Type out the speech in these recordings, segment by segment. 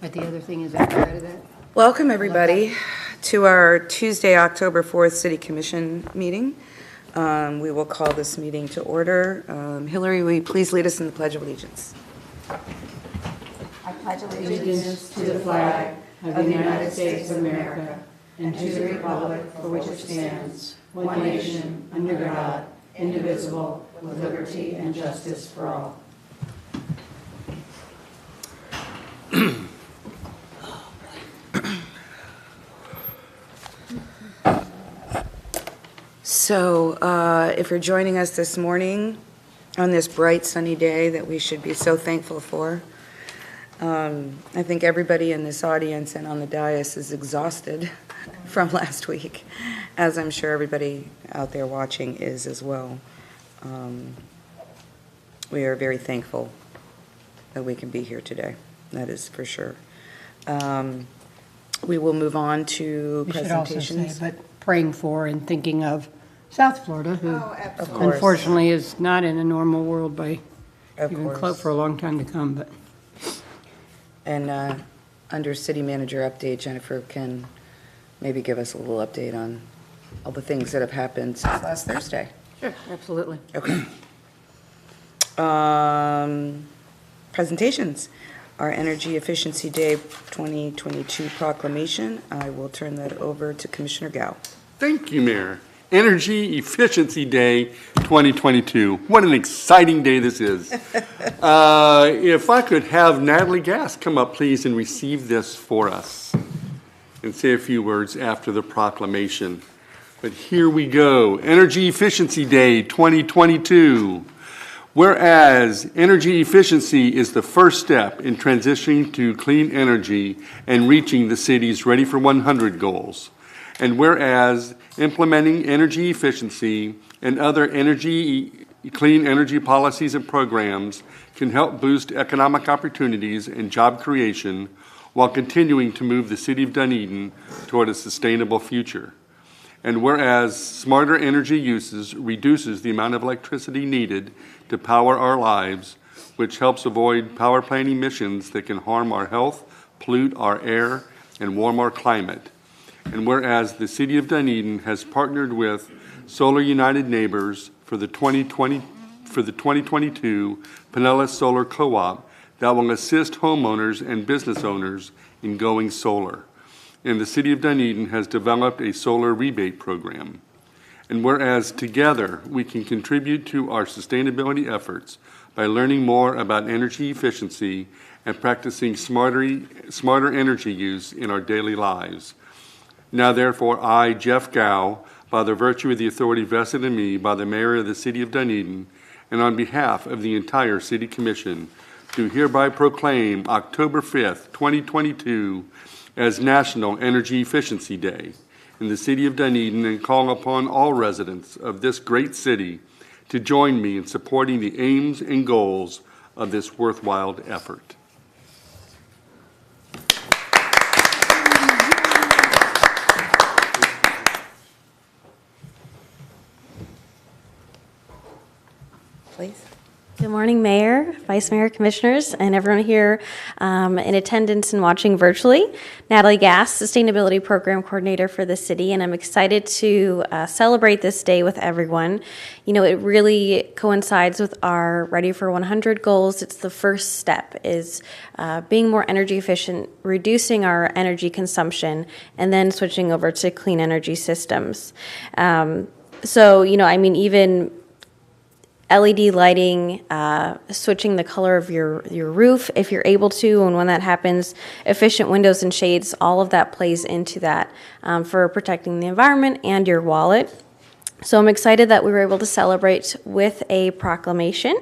But the other thing is after that. Welcome, everybody, to our Tuesday, October 4th City Commission meeting. We will call this meeting to order. Hillary, will you please lead us in the Pledge of Allegiance? I pledge allegiance to the flag of the United States of America and to the republic for which it stands, one nation, under God, indivisible, with liberty and justice for all. So, if you're joining us this morning on this bright sunny day that we should be so thankful for, I think everybody in this audience and on the dais is exhausted from last week, as I'm sure everybody out there watching is as well. We are very thankful that we can be here today. That is for sure. We will move on to presentations. We should also say, but praying for and thinking of South Florida, who Of course. unfortunately is not in a normal world by Of even course. close for a long time to come. But And under city manager update, Jennifer can maybe give us a little update on all the things that have happened since last Thursday. sure, absolutely. Okay. Presentations. Our Energy Efficiency Day 2022 proclamation. I will turn that over to Commissioner Gao. Thank you, Mayor. Energy Efficiency Day 2022. What an exciting day this is. If I could have Natalie Gass come up, please, and receive this for us and say a few words after the proclamation. But here we go. Energy Efficiency Day 2022. Whereas energy efficiency is the first step in transitioning to clean energy and reaching the city's Ready for 100 goals. And whereas implementing energy efficiency and other clean energy policies and programs can help boost economic opportunities and job creation while continuing to move the city of Dunedin toward a sustainable future. And whereas smarter energy uses reduces the amount of electricity needed to power our lives, which helps avoid power plant emissions that can harm our health, pollute our air, and warm our climate. And whereas the City of Dunedin has partnered with Solar United Neighbors for the 2022 Pinellas Solar Co-op that will assist homeowners and business owners in going solar. And the City of Dunedin has developed a solar rebate program. And whereas together we can contribute to our sustainability efforts by learning more about energy efficiency and practicing smarter energy use in our daily lives. Now therefore I, Jeff Gao, by the virtue of the authority vested in me by the Mayor of the City of Dunedin, and on behalf of the entire City Commission, do hereby proclaim October 5th, 2022 as National Energy Efficiency Day in the City of Dunedin, and call upon all residents of this great city to join me in supporting the aims and goals of this worthwhile effort. Please. Good morning, Mayor, Vice Mayor, Commissioners, and everyone here in attendance and watching virtually. Natalie Gass, Sustainability Program Coordinator for the city, and I'm excited to celebrate this day with everyone. You know, it really coincides with our Ready for 100 goals. It's the first step, is being more energy efficient, reducing our energy consumption, and then switching over to clean energy systems. So, you know, I mean, even LED lighting, switching the color of your roof if you're able to, and when that happens, efficient windows and shades, all of that plays into that for protecting the environment and your wallet. So I'm excited that we were able to celebrate with a proclamation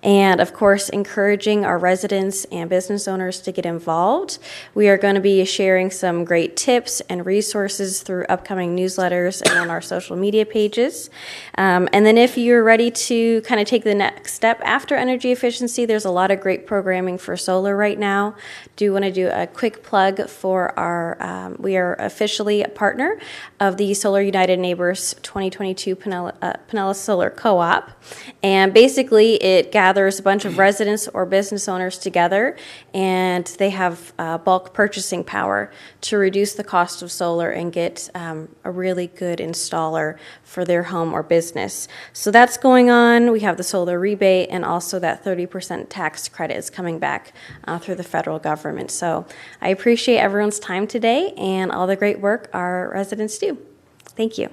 and, of course, encouraging our residents and business owners to get involved. We are going to be sharing some great tips and resources through upcoming newsletters and on our social media pages. And then if you're ready to kind of take the next step after energy efficiency, there's a lot of great programming for solar right now. Do want to do a quick plug for our, we are officially a partner of the Solar United Neighbors 2022 to Pinellas Solar Co-op. And basically, it gathers a bunch of residents or business owners together, and they have bulk purchasing power to reduce the cost of solar and get a really good installer for their home or business. So that's going on. We have the solar rebate, and also that 30% tax credit is coming back through the federal government. So I appreciate everyone's time today and all the great work our residents do. Thank you.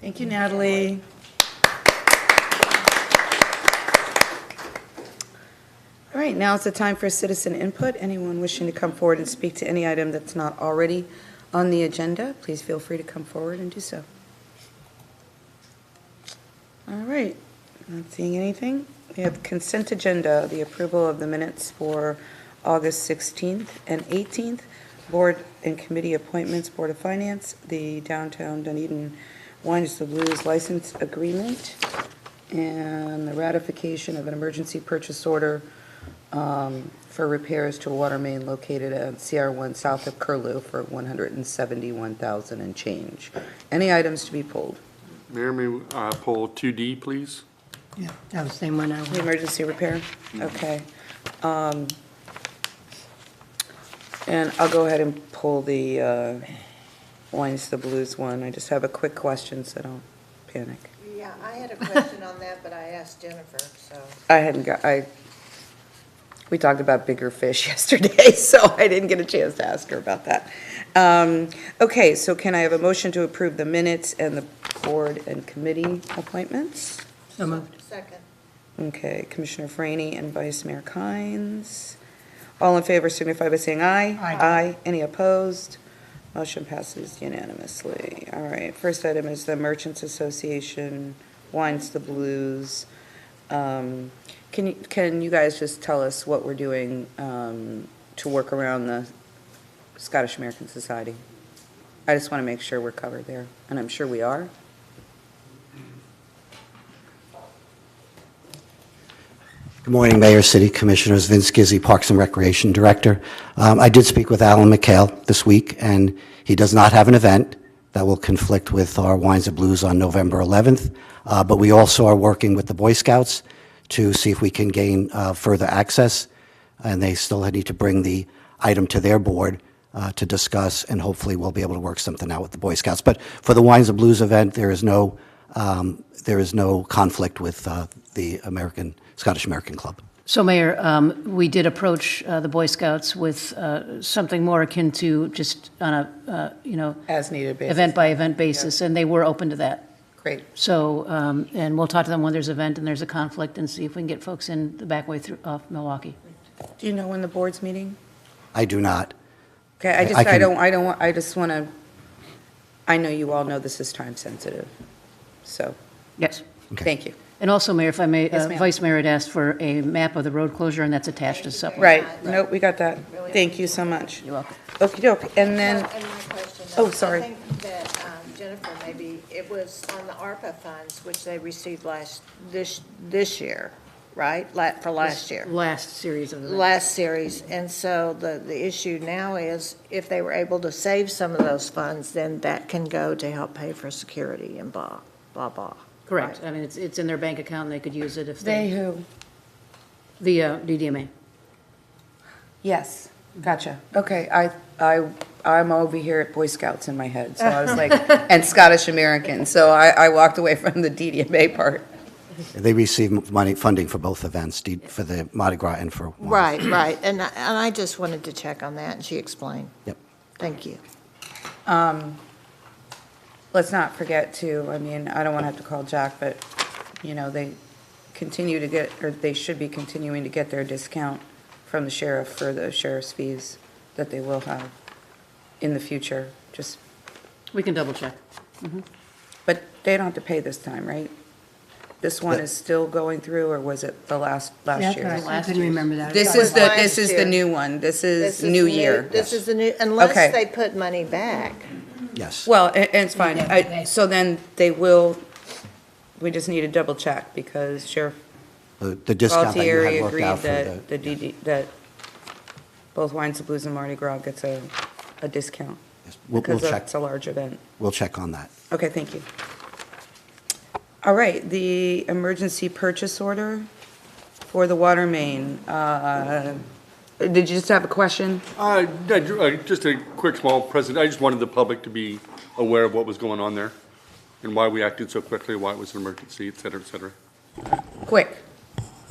Thank you, Natalie. All right, now is the time for citizen input. Anyone wishing to come forward and speak to any item that's not already on the agenda, please feel free to come forward and do so. All right, not seeing anything. We have consent agenda, the approval of the minutes for August 16th and 18th, board and committee appointments, Board of Finance, the Downtown Dunedin Wines the Blues license agreement, and the ratification of an emergency purchase order for repairs to a water main located at CR1 south of Curlew for $171,000 and change. Any items to be pulled? Mayor, may we pull 2D, please? Yeah, that was the same one I The was. emergency repair? Okay. And I'll go ahead and pull the Wines the Blues one. I just have a quick question, so don't panic. Yeah, I had a question on that, but I asked Jennifer, so. We talked about bigger fish yesterday, so I didn't get a chance to ask her about that. Okay, so can I have a motion to approve the minutes and the board and committee appointments? So moved. Second. Okay, Commissioner Franny and Vice Mayor Kynes. All in favor signify by saying aye. Aye. Aye. Any opposed? Motion passes unanimously. All right, first item is the Merchants Association, Wines the Blues. Can you guys just tell us what we're doing to work around the Scottish American Society? I just want to make sure we're covered there, and I'm sure we are. Good morning, Mayor, City Commissioners. Vince Gizzi, Parks and Recreation Director. I did speak with Alan McHale this week, and he does not have an event that will conflict with our Wines and Blues on November 11th. But we also are working with the Boy Scouts to see if we can gain further access, and they still need to bring the item to their board to discuss, and hopefully we'll be able to work something out with the Boy Scouts. But for the Wines and Blues event, there is no conflict with the Scottish American Club. So, Mayor, we did approach the Boy Scouts with something more akin to just on a, As needed basis. event-by-event basis, and they were open to that. Great. So, and we'll talk to them when there's an event and there's a conflict and see if we can get folks in the back way through off Milwaukee. Do you know when the board's meeting? I do not. Okay, I just want to, I know you all know this is time sensitive, so, Yes. Okay. thank you. And also, Mayor, if I may, Yes, ma'am. Vice Mayor had asked for a map of the road closure, and that's attached as supplement. Right, nope, we got that. Thank you so much. You're welcome. Okey doke, and then, And my question. Oh, sorry. I think that Jennifer, maybe, it was on the ARPA funds, which they received this year, right? For last year. Last series of events. Last series. And so the issue now is if they were able to save some of those funds, then that can go to help pay for security and blah, blah, blah. Correct. I mean, it's in their bank account, and they could use it if they they, who? the DDMA. Yes, gotcha. Okay, I'm over here at Boy Scouts in my head, so I was like, and Scottish American, so I walked away from the DDMA part. They receive funding for both events, for the Mardi Gras and for Wines. Right. And I just wanted to check on that, and she explained. Yep. Thank you. Let's not forget too, I mean, I don't want to have to call Jack, but, they continue to get, or they should be continuing to get their discount from the sheriff for the sheriff's fees that they will have in the future, just, We can double check. but they don't have to pay this time, right? This one is still going through, or was it the last That's year? right. This I couldn't remember that. is the, Last this is the year. new one, this is the new year. This is the new, unless Okay. they put money back. Yes. Well, and it's fine, so then they will, we just need to double check, because Sheriff The discount that you Galtieri had worked agreed out for that the. that both Wines of Blues and Mardi Gras gets a discount, Yes, we'll because check. it's a large event. We'll check on that. Okay, thank you. All right, the emergency purchase order for the water main. Did you just have a question? Just a quick small present. I just wanted the public to be aware of what was going on there and why we acted so quickly, why it was an emergency, et cetera, et cetera. Quick.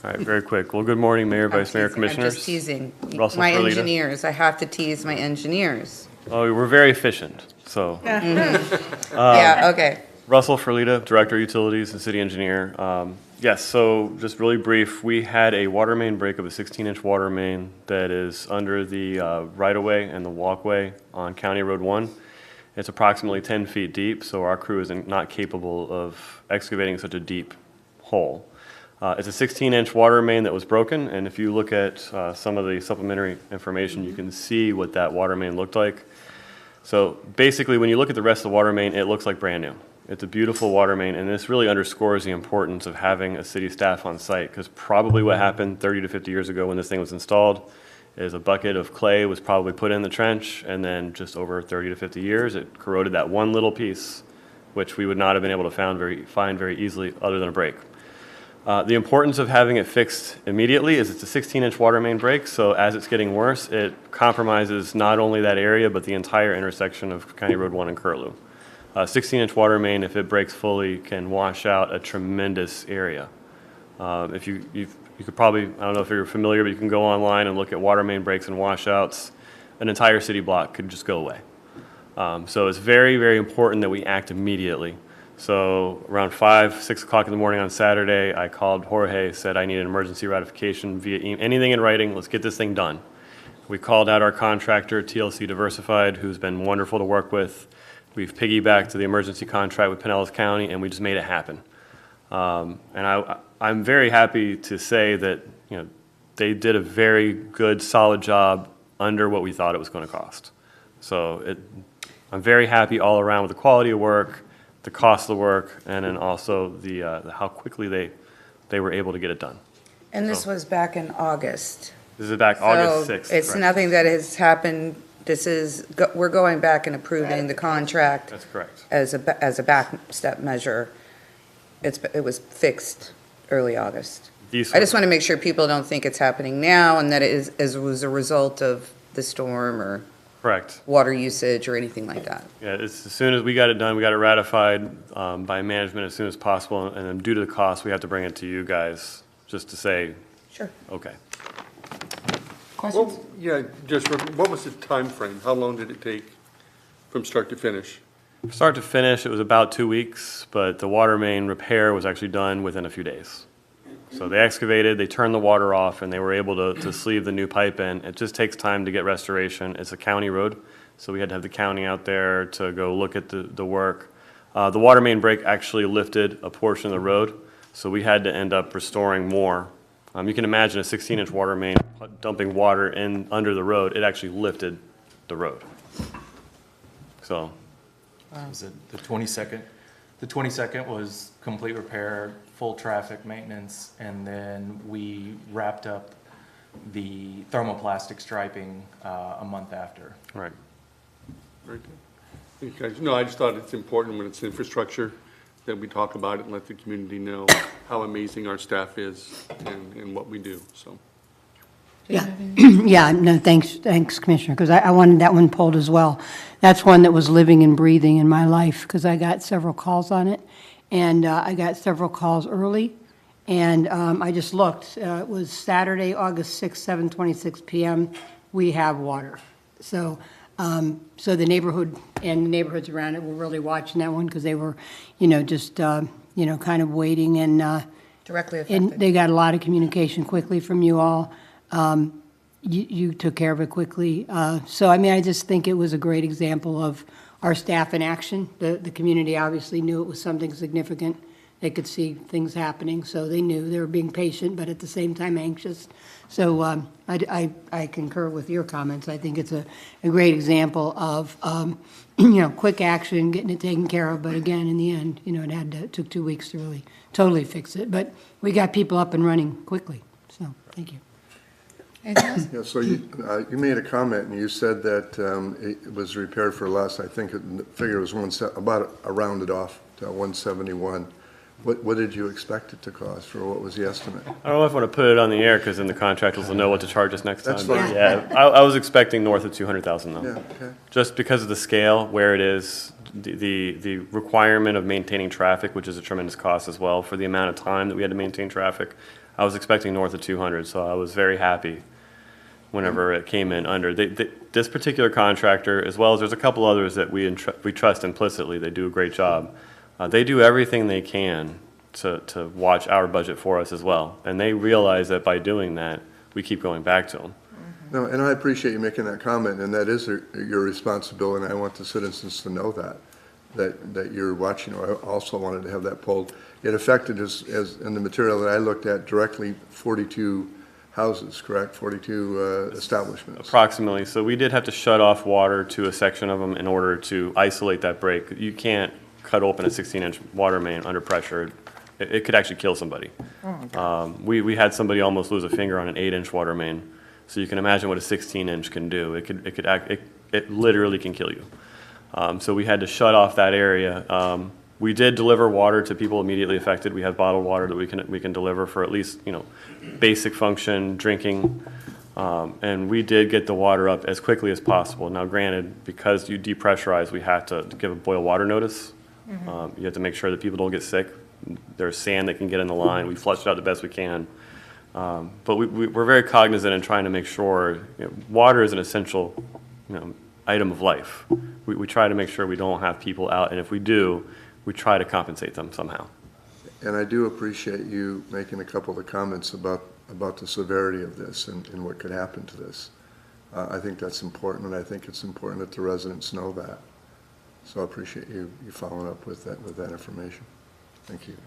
All right, very quick. Well, good morning, Mayor, Vice Mayor, Commissioners. I'm just teasing. Russell My Ferlita. engineers, I have to tease my engineers. Oh, we're very efficient, so. Yeah, okay. Russell Ferlita, Director of Utilities and City Engineer. Yes, so just really brief, we had a water main break of a 16-inch water main that is under the right-of-way and the walkway on County Road 1. It's approximately 10 feet deep, so our crew is not capable of excavating such a deep hole. It's a 16-inch water main that was broken, and if you look at some of the supplementary information, you can see what that water main looked like. So basically, when you look at the rest of the water main, it looks like brand new. It's a beautiful water main, and this really underscores the importance of having a city staff on site, because probably what happened 30 to 50 years ago when this thing was installed is a bucket of clay was probably put in the trench, and then just over 30 to 50 years, it corroded that one little piece, which we would not have been able to find very easily other than a break. The importance of having it fixed immediately is it's a 16-inch water main break, so as it's getting worse, it compromises not only that area, but the entire intersection of County Road 1 and Curlew. 16-inch water main, if it breaks fully, can wash out a tremendous area. If you could probably, I don't know if you're familiar, but you can go online and look at water main breaks and washouts. An entire city block could just go away. So it's very, very important that we act immediately. So around 5, 6 o'clock in the morning on Saturday, I called Jorge, said I need an emergency ratification via anything in writing. Let's get this thing done. We called out our contractor, TLC Diversified, who's been wonderful to work with. We've piggybacked to the emergency contract with Pinellas County, and we just made it happen. And I'm very happy to say that they did a very good, solid job under what we thought it was going to cost. So I'm very happy all around with the quality of work, the cost of the work, and then also the how quickly they were able to get it done. And this was back in August. This is back August 6th. So it's correct? nothing that has happened. We're going back and approving the contract That's correct. as a back step measure. It was fixed early August. I just want to make sure people don't think it's happening now and that it was a result of the storm or Correct. water usage or anything like that. Yeah, it's, as soon as we got it done, we got it ratified by management as soon as possible, and then due to the cost, we have to bring it to you guys just to say, Sure. okay. Questions? Well, yeah, what was the time frame? How long did it take from start to finish? Start to finish, it was about 2 weeks, but the water main repair was actually done within a few days. So they excavated, they turned the water off, and they were able to sleeve the new pipe in. It just takes time to get restoration. It's a county road, so we had to have the county out there to go look at the work. The water main break actually lifted a portion of the road, so we had to end up restoring more. You can imagine a 16-inch water main dumping water in under the road. It actually lifted the road. So. Was it the 22nd? The 22nd was complete repair, full traffic maintenance, and then we wrapped up the thermoplastic striping a month after. Right. Very good. Thank you, guys. No, I just thought it's important when it's infrastructure that we talk about it and let the community know how amazing our staff is and what we do, so. Yeah, yeah, no, thanks, Commissioner, because I wanted that one pulled as well. That's one that was living and breathing in my life, because I got several calls on it, and I got several calls early, and I just looked. It was Saturday, August 6th, 7:26 p.m. We have water. So the neighborhood and the neighborhoods around it were really watching that one, because they were, just, kind of waiting, and Directly and affected. they got a lot of communication quickly from you all. You took care of it quickly. So, I just think it was a great example of our staff in action. The community obviously knew it was something significant. They could see things happening, so they knew they were being patient, but at the same time anxious. So I concur with your comments. I think it's a great example of, quick action, getting it taken care of. But again, in the end, it took 2 weeks to really totally fix it. But we got people up and running quickly, so thank you. Anything else? Yeah, so you made a comment, and you said that it was repaired for less. I think the figure was about a rounded off to 171. What did you expect it to cost, or what was the estimate? I don't know if I want to put it on the air because then the contractors will know what to charge us next time. That's but fine. Yeah, I was expecting north of 200,000 though. Yeah, okay. Just because of the scale, where it is, the requirement of maintaining traffic, which is a tremendous cost as well, for the amount of time that we had to maintain traffic, I was expecting north of 200, so I was very happy whenever it came in under. This particular contractor, as well as there's a couple others that we trust implicitly, they do a great job. They do everything they can to watch our budget for us as well, and they realize that by doing that, we keep going back to them. No, and I appreciate you making that comment, and that is your responsibility, and I want the citizens to know that you're watching. I also wanted to have that polled. It affected, as in the material that I looked at, directly 42 houses, correct? 42 establishments. Approximately. So we did have to shut off water to a section of them in order to isolate that break. You can't cut open a 16-inch water main under pressure. It could actually kill somebody. We had somebody almost lose a finger on an 8-inch water main. So you can imagine what a 16-inch can do. It literally can kill you. So we had to shut off that area. We did deliver water to people immediately affected. We have bottled water that we can deliver for at least, basic function, drinking. And we did get the water up as quickly as possible. Now granted, because you depressurize, we have to give a boil water notice. You have to make sure that people don't get sick. There's sand that can get in the line. We flush it out the best we can. But we're very cognizant in trying to make sure water is an essential item of life. We try to make sure we don't have people out, and if we do, we try to compensate them somehow. And I do appreciate you making a couple of comments about the severity of this and what could happen to this. I think that's important, and I think it's important that the residents know that. So I appreciate you following up with that information. Thank you.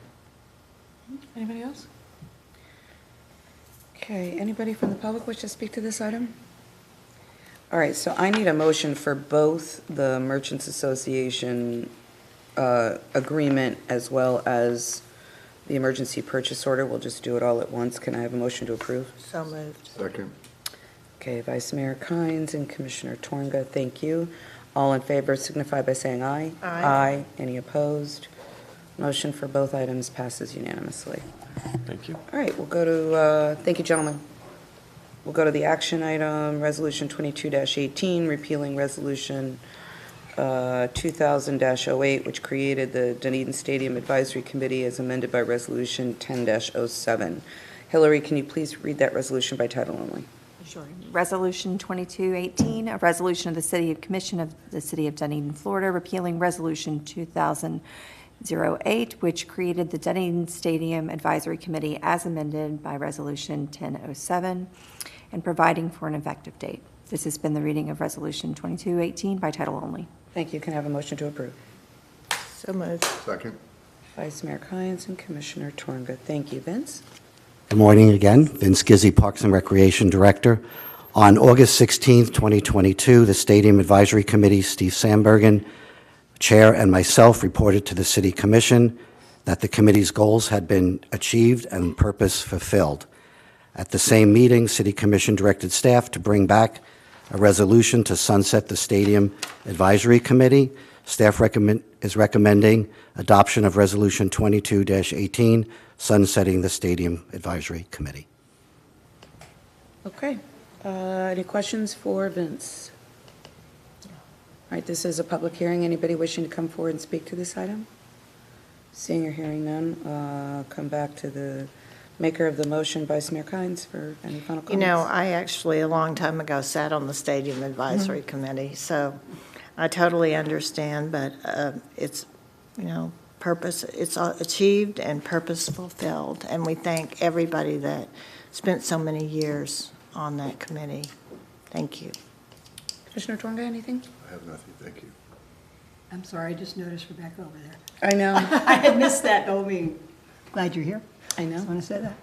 Anybody else? Okay, anybody from the public wish to speak to this item? All right, so I need a motion for both the Merchants Association agreement as well as the emergency purchase order. We'll just do it all at once. Can I have a motion to approve? So moved. Second. Okay, Vice Mayor Kynes and Commissioner Tornga, thank you. All in favor signify by saying aye. Aye. Aye. Any opposed? Motion for both items passes unanimously. Thank you. All right, we'll go to, thank you, gentlemen. We'll go to the action item, Resolution 22-18, repealing Resolution 2000-08, which created the Dunedin Stadium Advisory Committee as amended by Resolution 10-07. Hillary, can you please read that resolution by title only? Sure. Resolution 2218, a resolution of the City Commission of the City of Dunedin, Florida, repealing Resolution 2000-08, which created the Dunedin Stadium Advisory Committee as amended by Resolution 1007, and providing for an effective date. This has been the reading of Resolution 2218 by title only. Thank you. Can I have a motion to approve? So moved. Second. Vice Mayor Kynes and Commissioner Tornga. Thank you. Vince? Good morning again. Vince Gizzi, Parks and Recreation Director. On August 16th, 2022, the Stadium Advisory Committee, Steve Sandbergen, Chair, and myself reported to the City Commission that the committee's goals had been achieved and purpose fulfilled. At the same meeting, City Commission directed staff to bring back a resolution to sunset the Stadium Advisory Committee. Staff is recommending adoption of Resolution 22-18, sunsetting the Stadium Advisory Committee. Okay. Any questions for Vince? All right, this is a public hearing. Anybody wishing to come forward and speak to this item? Seeing or hearing none, come back to the maker of the motion, Vice Mayor Kynes, for any final comments. You know, I actually, a long time ago, sat on the Stadium Advisory Committee, so I totally understand, but it's, purpose, it's achieved and purpose fulfilled, and we thank everybody that spent so many years on that committee. Thank you. Commissioner Tornga, anything? I have nothing. Thank you. I'm sorry, I just noticed Rebecca over there. I know. I had missed that. Glad you're here. I know. I want to say that.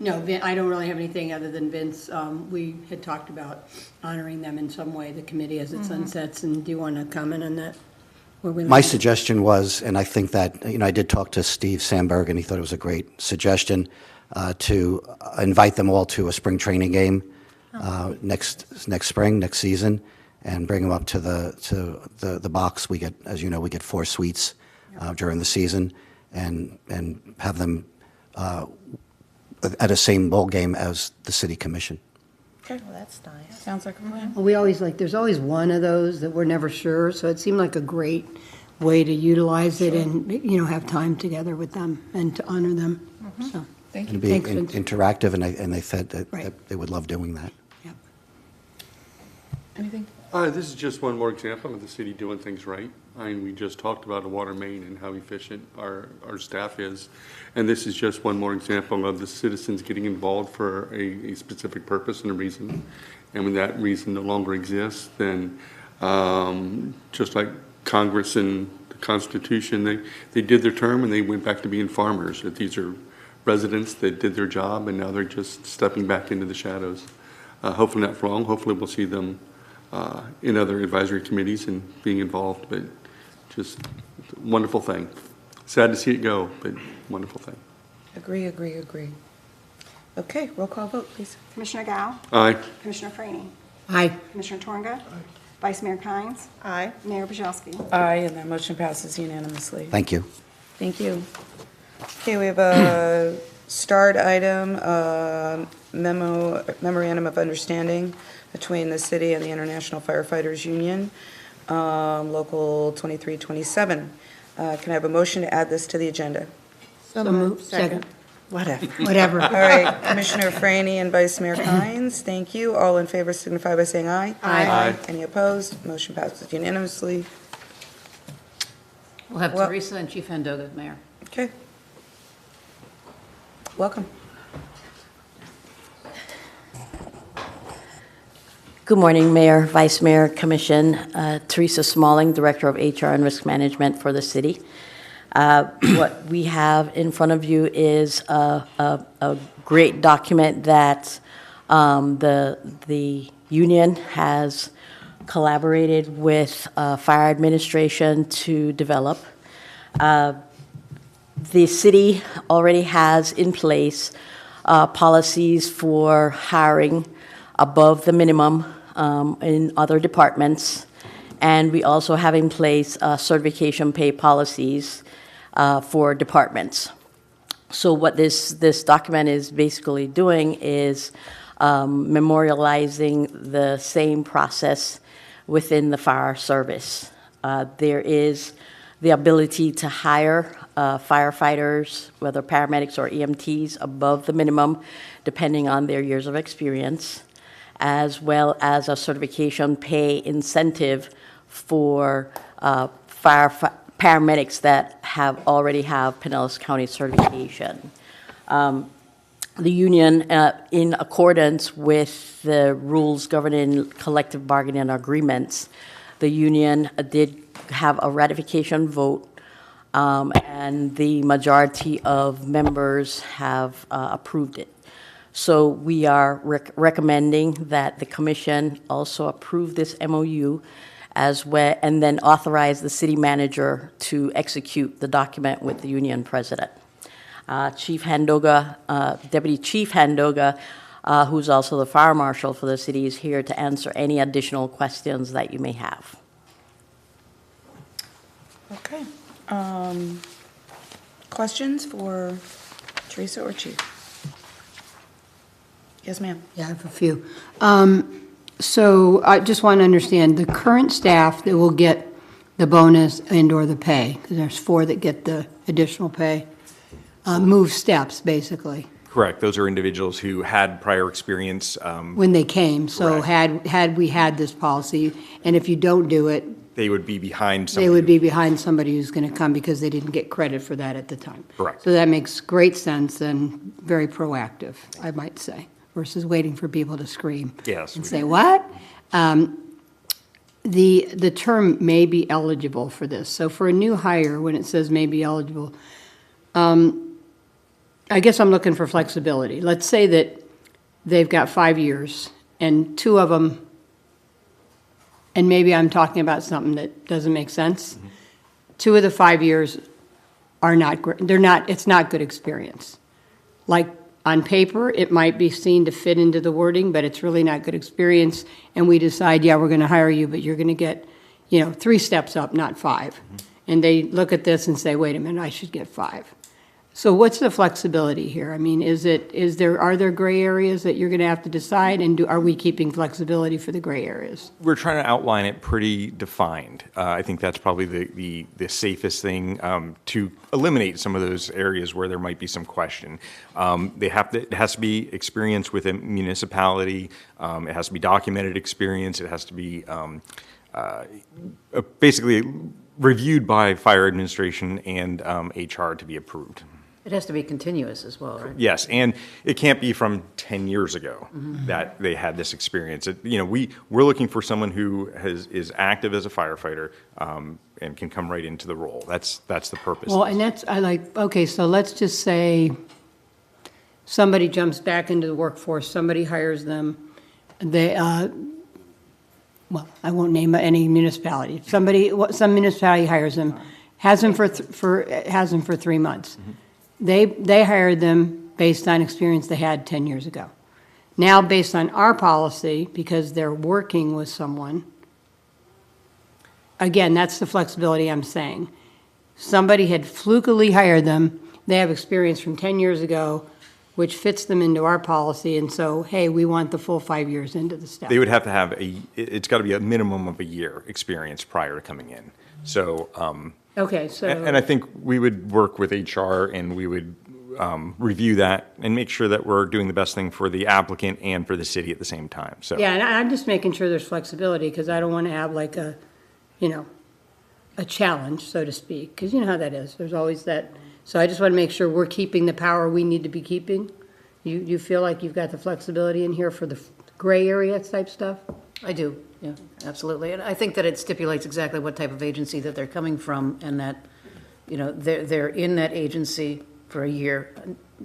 No, I don't really have anything other than Vince. We had talked about honoring them in some way, the committee as it sunsets, and do you want to comment on that? My suggestion was, and I think that, I did talk to Steve Sandberg, and he thought it was a great suggestion, to invite them all to a spring training game next spring, next season, and bring them up to the box. We get, as you know, we get 4 suites during the season and have them at a same bowl game as the city commission. Okay, Well, that's nice. sounds like a plan. Well, we always there's always one of those that we're never sure, so it seemed like a great way to utilize it and, have time together with them and to honor them, so. Thank And you. be Thanks, Vince. interactive, and they said that Right. they would love doing that. Yep. Anything? This is just one more example of the city doing things right. I mean, we just talked about a water main and how efficient our staff is. And this is just one more example of the citizens getting involved for a specific purpose and a reason. And when that reason no longer exists, then just like Congress and the Constitution, they did their term and they went back to being farmers. That these are residents that did their job and now they're just stepping back into the shadows. Hopefully not for long. Hopefully we'll see them in other advisory committees and being involved, but just wonderful thing. Sad to see it go, but wonderful thing. Agree. Okay, roll call vote, please. Commissioner Gao? Aye. Commissioner Franny? Aye. Commissioner Torga? Vice Mayor Kynes? Aye. Mayor Bajowski? Aye, and that motion passes unanimously. Thank you. Thank you. Okay, we have a start item, memorandum of understanding between the city and the International Firefighters Union, Local 2327. Can I have a motion to add this to the agenda? So moved. Second. Whatever. Whatever. All right, Commissioner Franny and Vice Mayor Kynes, thank you. All in favor signify by saying aye. Aye. Any opposed? Motion passes unanimously. We'll have Well- Teresa and Chief Handoga, Mayor. Okay. Welcome. Good morning, Mayor, Vice Mayor, Commission. Teresa Smalling, Director of HR and Risk Management for the city. What we have in front of you is a great document that the union has collaborated with fire administration to develop. The city already has in place policies for hiring above the minimum in other departments, and we also have in place certification pay policies for departments. So what this document is basically doing is memorializing the same process within the fire service. There is the ability to hire firefighters, whether paramedics or EMTs, above the minimum, depending on their years of experience, as well as a certification pay incentive for paramedics that already have Pinellas County certification. The union, in accordance with the rules governing collective bargaining agreements, the union did have a ratification vote, and the majority of members have approved it. So we are recommending that the commission also approve this MOU as well, and then authorize the city manager to execute the document with the union president. Chief Handoga, Deputy Chief Handoga, who's also the fire marshal for the city, is here to answer any additional questions that you may have. Okay. Questions for Teresa or Chief? Yes, ma'am. Yeah, I have a few. So I just want to understand, the current staff that will get the bonus and/or the pay, because there's 4 that get the additional pay, move steps, basically, Correct. Those are individuals who had prior experience. when they came. So Correct. had we had this policy, and if you don't do it, They would be behind somebody. they would be behind somebody who's going to come because they didn't get credit for that at the time. Correct. So that makes great sense and very proactive, I might say, versus waiting for people to scream. Yes, And we say, do. what? The term may be eligible for this. So for a new hire, when it says may be eligible, I guess I'm looking for flexibility. Let's say that they've got 5 years and 2 of them, and maybe I'm talking about something that doesn't make sense. 2 of the 5 years are not great. It's not good experience. Like, on paper, it might be seen to fit into the wording, but it's really not good experience. And we decide, yeah, we're going to hire you, but you're going to get, 3 steps up, not 5. and they look at this and say, wait a minute, I should get 5. So what's the flexibility here? I mean, are there gray areas that you're going to have to decide, and are we keeping flexibility for the gray areas? We're trying to outline it pretty defined. I think that's probably the safest thing to eliminate some of those areas where there might be some question. It has to be experience with a municipality. It has to be documented experience. It has to be basically reviewed by fire administration and HR to be approved. It has to be continuous as well, right? Yes, and it can't be from 10 years ago that they had this experience. We're looking for someone who is active as a firefighter and can come right into the role. That's the purpose. Well, and okay, so let's just say somebody jumps back into the workforce, somebody hires them, well, I won't name any municipality. Some municipality hires them, has them for 3 months. They hired them based on experience they had 10 years ago. Now, based on our policy, because they're working with someone, again, that's the flexibility I'm saying. Somebody had flukily hired them, they have experience from 10 years ago, which fits them into our policy, and so, hey, we want the full 5 years into the staff. They would have to have it's got to be a minimum of a year experience prior to coming in. So, Okay, so. and I think we would work with HR and we would review that and make sure that we're doing the best thing for the applicant and for the city at the same time. So Yeah, and I'm just making sure there's flexibility, because I don't want to have like a challenge, so to speak, because you know how that is. There's always that. So I just want to make sure we're keeping the power we need to be keeping. You feel like you've got the flexibility in here for the gray area type stuff? I do, yeah, absolutely. And I think that it stipulates exactly what type of agency that they're coming from, and that, they're in that agency for a year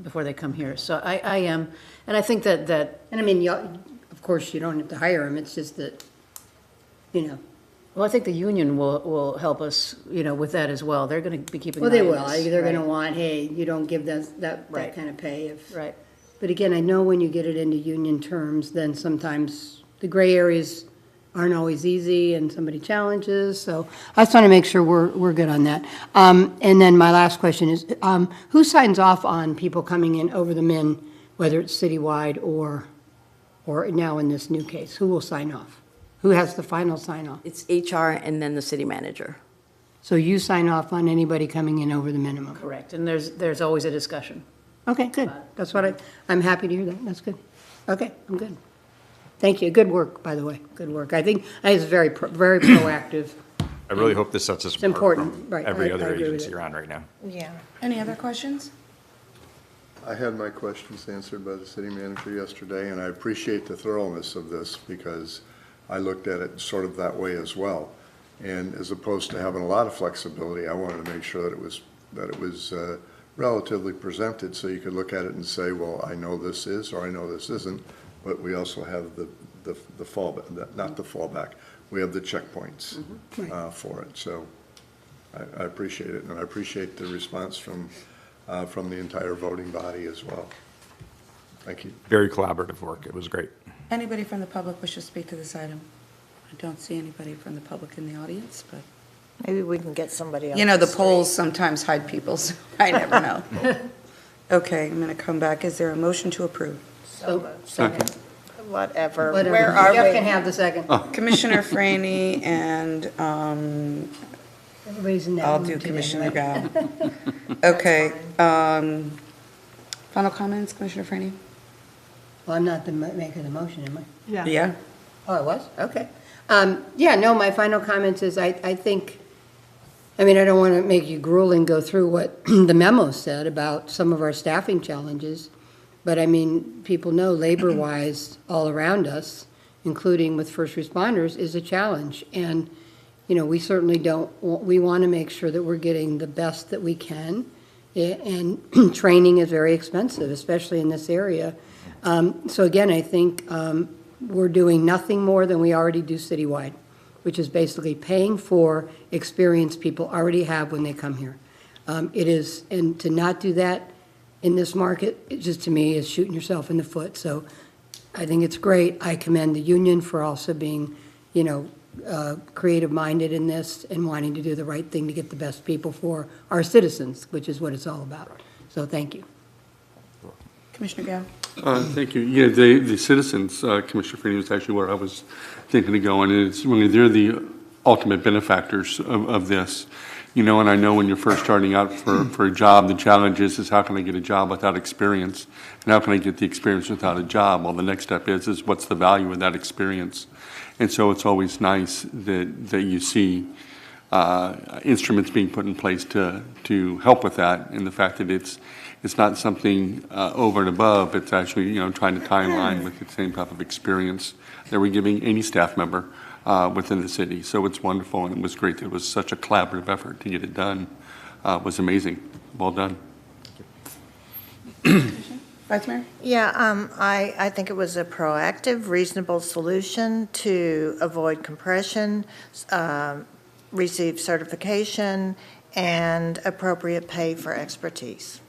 before they come here. So I am, and I think that. And I mean, of course, you don't have to hire them, it's just that, Well, I think the union will help us, with that as well. They're going to be keeping an Well, eye they on will. this. They're going to Right. want, hey, you don't give that Right. kind of pay. Right. But again, I know when you get it into union terms, then sometimes the gray areas aren't always easy and somebody challenges. So I just want to make sure we're good on that. And then my last question is, who signs off on people coming in over the min, whether it's citywide or now in this new case? Who will sign off? Who has the final sign off? It's HR and then the city manager. So you sign off on anybody coming in over the minimum? Correct. And there's always a discussion. Okay, good. That's what I'm happy to hear that. That's good. Okay, I'm good. Thank you. Good work, by the way. Good work. I think it's very proactive. I really hope this sets us apart important, from right. every I other agree with agency it. around right now. Yeah. Any other questions? I had my questions answered by the city manager yesterday, and I appreciate the thoroughness of this because I looked at it sort of that way as well. And as opposed to having a lot of flexibility, I wanted to make sure that it was relatively presented so you could look at it and say, well, I know this is or I know this isn't, but we also have the fallback, not the fallback, we have the checkpoints for it. So I appreciate it, and I appreciate the response from the entire voting body as well. Thank you. Very collaborative work. It was great. Anybody from the public wish to speak to this item? I don't see anybody from the public in the audience, but. Maybe we can get somebody else. The polls sometimes hide people, so I never know. Okay, I'm going to come back. Is there a motion to approve? Second. Whatever. Whatever. Where are Jeff we? can have the second. Commissioner Franny and Everybody's in that I'll mood do today, Commissioner right? Gao. Okay. Final comments, Commissioner Franny? Well, I'm not the maker of the motion, am I? Yeah. Oh, I was? Okay. My final comments is I think, I don't want to make you gruel and go through what the memo said about some of our staffing challenges, but people know labor-wise all around us, including with first responders, is a challenge. And, we certainly we want to make sure that we're getting the best that we can. And training is very expensive, especially in this area. So again, I think we're doing nothing more than we already do citywide, which is basically paying for experience people already have when they come here. And to not do that in this market, it just to me is shooting yourself in the foot. So I think it's great. I commend the union for also being, creative-minded in this and wanting to do the right thing to get the best people for our citizens, which is what it's all about. So thank you. Commissioner Gao? Thank you. Yeah, the citizens, Commissioner Freeney, was actually where I was thinking of going. And it's when they're the ultimate benefactors of this. You know, and I know when you're first starting out for a job, the challenge is how can I get a job without experience? And how can I get the experience without a job? Well, the next step is what's the value of that experience? And so it's always nice that you see instruments being put in place to help with that, and the fact that it's not something over and above. It's actually, you know, trying to tie in line with the same type of experience that we're giving any staff member within the city. So it's wonderful, and it was great that it was such a collaborative effort to get it done. It was amazing. Well done. Vice Mayor? Yeah, I think it was a proactive, reasonable solution to avoid compression, receive certification, and appropriate pay for expertise.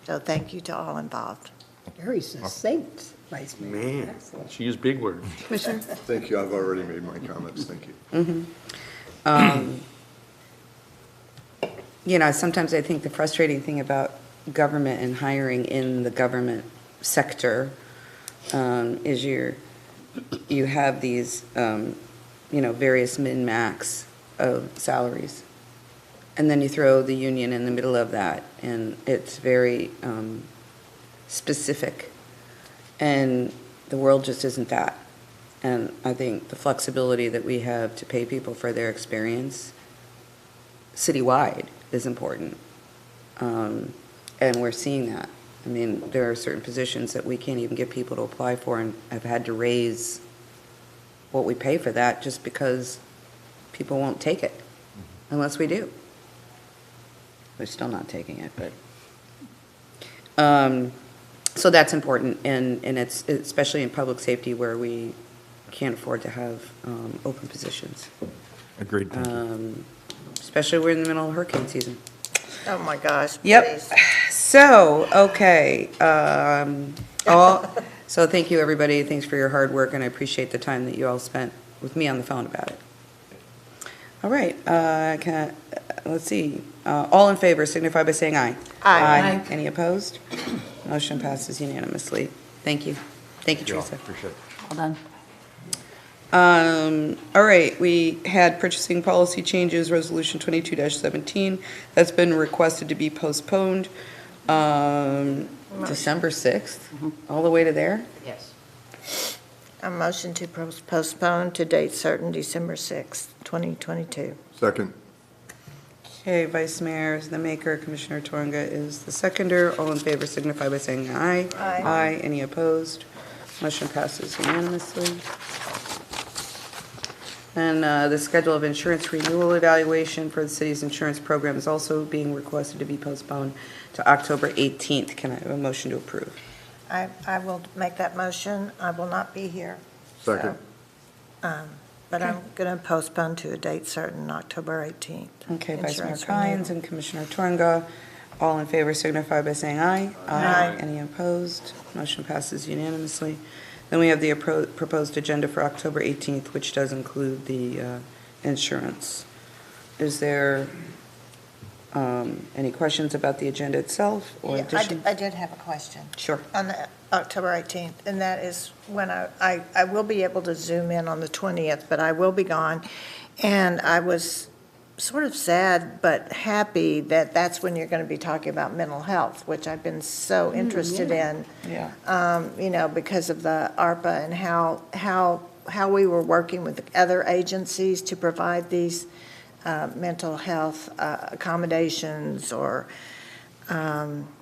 So thank you to all involved. Very succinct, Vice Mayor. Man, Excellent. she used big words. Commissioner? Thank you, I've already made my comments, thank you. You know, sometimes I think the frustrating thing about government and hiring in the government sector is you have these, you know, various min-max of salaries. And then you throw the union in the middle of that, and it's very specific. And the world just isn't that. And I think the flexibility that we have to pay people for their experience citywide is important. And we're seeing that. I mean, there are certain positions that we can't even get people to apply for, and I've had to raise what we pay for that just because people won't take it unless we do. We're still not taking it, but. So that's important, and it's especially in public safety where we can't afford to have open positions. Agreed, thank you. Especially we're in the middle of hurricane season. Oh, my gosh. Yep. please. So, okay. So thank you, everybody. Thanks for your hard work, and I appreciate the time that you all spent with me on the phone about it. All right. Let's see. All in favor signify by saying aye. Aye. Any opposed? Motion passes unanimously. Thank you. Thank you, Teresa. Appreciate it. Well done. All right, we had purchasing policy changes, Resolution 22-17. That's been requested to be postponed December 6th, all the way to there? Yes. A motion to postpone to date certain, December 6th, 2022. Second. Okay, Vice Mayor is the maker, Commissioner Torunga is the seconder. All in favor signify by saying aye. Aye. Aye. Any opposed? Motion passes unanimously. And the schedule of insurance renewal evaluation for the city's insurance program is also being requested to be postponed to October 18th. Can I have a motion to approve? I will make that motion. I will not be here. Second. But I'm going to postpone to a date certain, October 18th. Okay, Vice Mayor Insurance Kynes renewal. and Commissioner Torunga, all in favor signify by saying aye. Aye. Any opposed? Motion passes unanimously. Then we have the proposed agenda for October 18th, which does include the insurance. Is there any questions about the agenda itself or Yeah, additions? I did have a question. Sure. On the October 18th, and that is when I will be able to zoom in on the 20th, but I will be gone. And I was sort of sad but happy that that's when you're going to be talking about mental health, which I've been so interested in. Yeah. You know, because of the ARPA and how we were working with other agencies to provide these mental health accommodations or,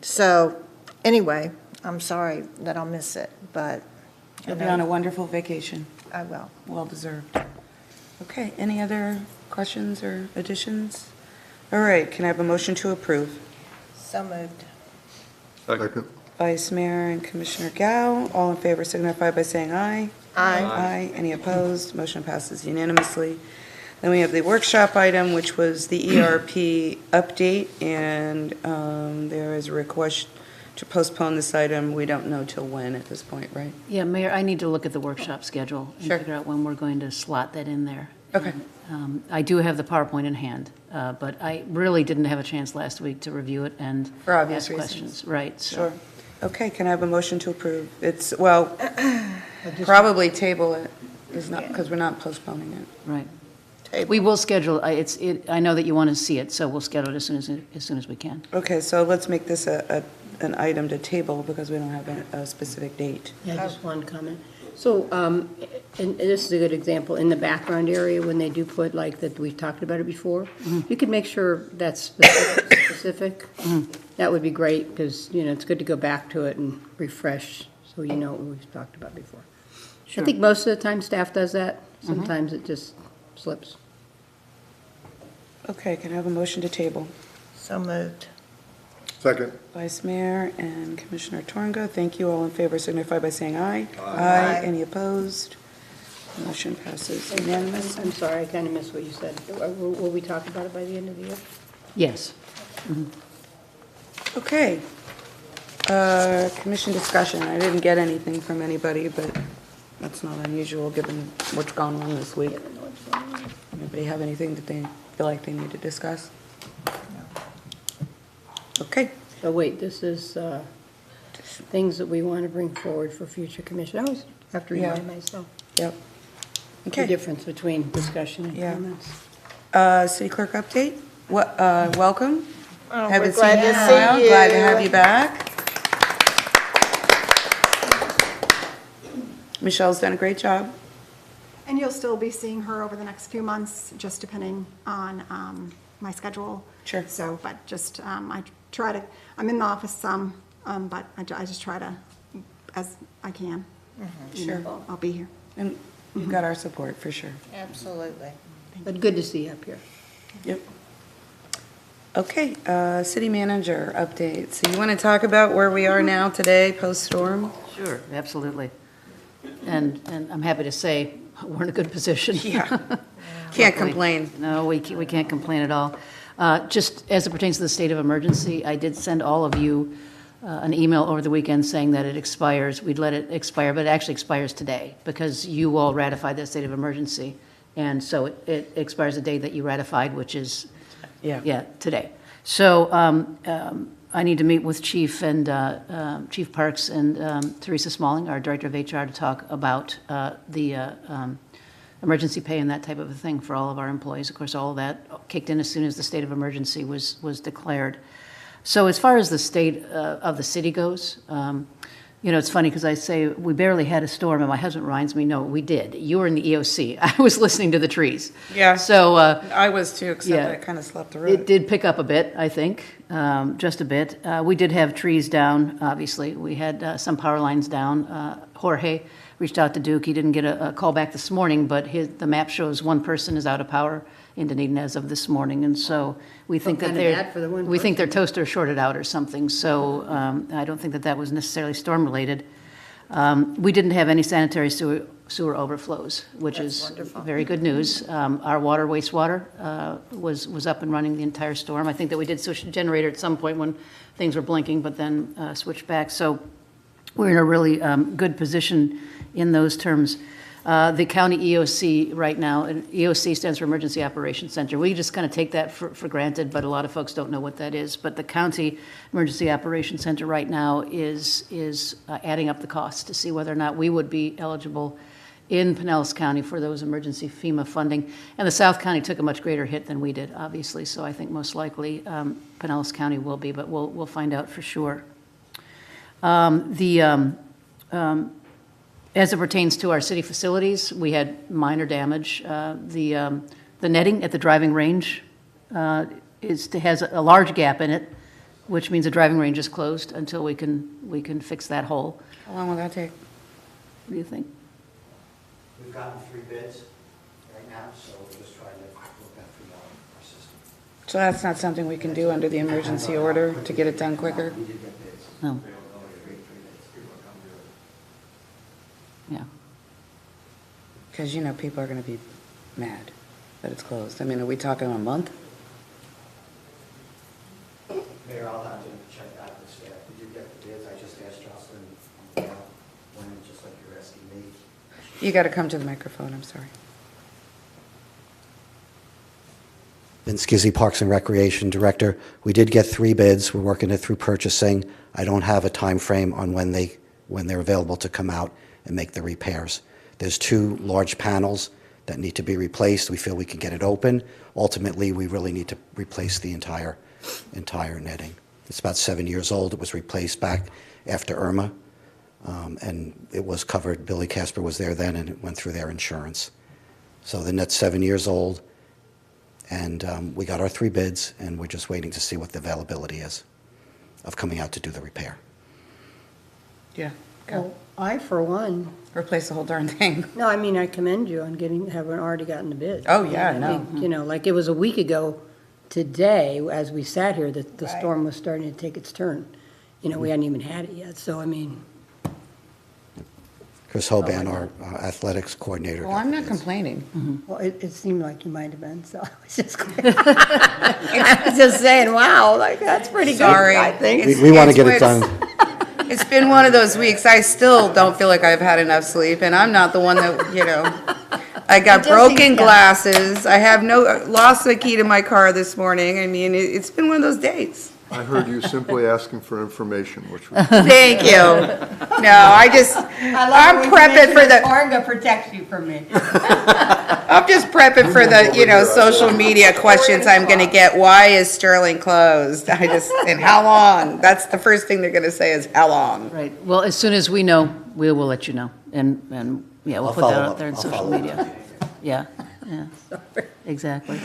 so anyway, I'm sorry that I'll miss it, but. You'll be on a wonderful vacation. I will. Well deserved. Okay, any other questions or additions? All right, can I have a motion to approve? So moved. Second. Vice Mayor and Commissioner Gao, all in favor signify by saying aye. Aye. Aye. Any opposed? Motion passes unanimously. Then we have the workshop item, which was the ERP update, and there is a request to postpone this item. We don't know till when at this point, right? Yeah, Mayor, I need to look at the workshop schedule and Sure. figure out when we're going to slot that in there. Okay. I do have the PowerPoint in hand, but I really didn't have a chance last week to review it and For obvious ask reasons. questions. Right, so. Sure. Okay, can I have a motion to approve? It's, well, probably table it, is not, because we're not postponing it. Right. We will schedule, I know that you want to see it, so we'll schedule it as soon as we can. Okay, so let's make this an item to table because we don't have a specific date. Yeah, just one comment. So, and this is a good example, in the background area, when they do put like that, we've talked about it before, you could make sure that's specific. That would be great, because, you know, it's good to go back to it and refresh, so you know what we've talked about before. I think most of the time staff does that. Sometimes it just slips. Okay, can I have a motion to table? So moved. Second. Vice Mayor and Commissioner Tornga, thank you. All in favor signify by saying aye. Aye. Any opposed? Motion passes unanimous. I'm sorry, I kind of missed what you said. Will we talk about it by the end of the year? Yes. Okay. Commission discussion. I didn't get anything from anybody, but that's not unusual given what's gone on this week. Anybody have anything that they feel like they need to discuss? Okay. So wait, this is things that we want to bring forward for future commission. I always have to remind myself Yep. the Okay. difference between discussion and Yeah. comments. City Clerk update. Welcome. Oh, Haven't we're glad seen you in to a see while. you. Glad to have you back. Michelle's done a great job. And you'll still be seeing her over the next few months, just depending on my schedule. Sure. So, but just, I try to, I'm in the office some, but I just try to, as I can. You know, Sure. I'll be here. And you've got our support for sure. Absolutely. But good to see you up here. Yep. Okay, city manager update. So you want to talk about where we are now today, post-storm? Sure, absolutely. And I'm happy to say, we're in a good position. Yeah. Can't complain. No, we can't complain at all. Just as it pertains to the state of emergency, I did send all of you an email over the weekend saying that it expires. We'd let it expire, but it actually expires today because you all ratified that state of emergency. And so it expires the day that you ratified, which is, today. So I need to meet with Chief and Chief Parks and Teresa Smalling, our Director of HR, to talk about the emergency pay and that type of a thing for all of our employees. Of course, all of that kicked in as soon as the state of emergency was declared. So as far as the state of the city goes, you know, it's funny because I say we barely had a storm, and my husband reminds me, no, we did. You were in the EOC. I was listening to the trees. Yeah. So I was too, except yeah. I kind of slept through it it. did pick up a bit, I think, just a bit. We did have trees down, obviously. We had some power lines down. Jorge reached out to Duke. He didn't get a call back this morning, but the map shows one person is out of power in Dunedin as of this morning, and so we think that kinda bad for the one we think their toaster shorted out or something. So I don't think that was necessarily storm related. We didn't have any sanitary sewer overflows, which is very good news. Our water, wastewater was up and running the entire storm. I think that we did switch the generator at some point when things were blinking, but then switched back. So we're in a really good position in those terms. The county EOC right now, and EOC stands for Emergency Operations Center. We just kind of take that for granted, but a lot of folks don't know what that is. But the county Emergency Operations Center right now is adding up the costs to see whether or not we would be eligible in Pinellas County for those emergency FEMA funding. And the South County took a much greater hit than we did, obviously, so I think most likely Pinellas County will be, but we'll find out for sure. As it pertains to our city facilities, we had minor damage. The netting at the driving range has a large gap in it, which means the driving range is closed until we can fix that hole. How long will that take? What do you think? We've gotten 3 bids right now, so we're just trying to look that through our system. So that's not something we can do under the emergency order to get it done quicker? We did get bids. No. Yeah. Because, you know, people are going to be mad that it's closed. I mean, are we talking a month? Mayor, I'll have to check back with staff. Did you get the bids? I just asked Jocelyn, when, just like you're asking me. You got to come to the microphone, I'm sorry. Vince Gizzi, Parks and Recreation Director. We did get 3 bids. We're working it through purchasing. I don't have a time frame on when they're available to come out and make the repairs. There's 2 large panels that need to be replaced. We feel we can get it open. Ultimately, we really need to replace the entire netting. It's about 7 years old. It was replaced back after Irma, and it was covered. Billy Casper was there then, and it went through their insurance. So the net's 7 years old. And we got our 3 bids, and we're just waiting to see what the availability is of coming out to do the repair. Yeah, go. Well, I, for one, Replace the whole darn thing. no, I mean, I commend you on having already gotten the bid. Oh, yeah, I no. think, you know, like it was a week ago today, as we sat here, that the storm was starting to take its turn. You know, we hadn't even had it yet, so I mean, Chris Hoban, our athletics coordinator. Well, I'm not complaining. well, it seemed like you might have been, so I was just, I was just saying, wow, like, that's pretty good, Sorry. I think. We want to get it done. It's been one of those weeks. I still don't feel like I've had enough sleep, and I'm not the one that, you know, I got broken glasses. I have lost the key to my car this morning. I mean, it's been one of those days. I heard you simply asking for information, which was Thank you. No, I'm prepping for the, Orga protects you from me. I'm just prepping for the, you know, social media questions I'm gonna get. Why is Sterling closed? And how long? That's the first thing they're gonna say is how long? Right, well, as soon as we know, we will let you know, and, yeah, we'll I'll put that follow out up. there in I'll social follow up. media. Yeah, exactly.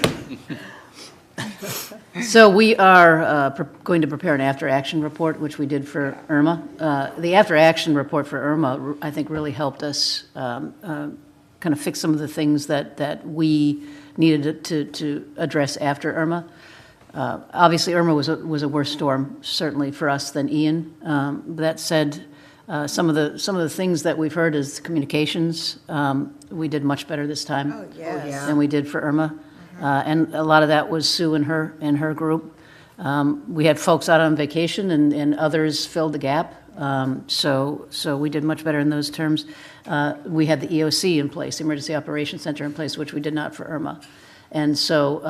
So we are going to prepare an after-action report, which we did for Irma. The after-action report for Irma, I think, really helped us kind of fix some of the things that we needed to address after Irma. Obviously, Irma was a worse storm, certainly for us, than Ian. That said, some of the things that we've heard is communications. We did much better this time than we did for Irma. And a lot of that was Sue and her group. We had folks out on vacation, and others filled the gap. So we did much better in those terms. We had the EOC in place, the Emergency Operations Center in place, which we did not for Irma. And so,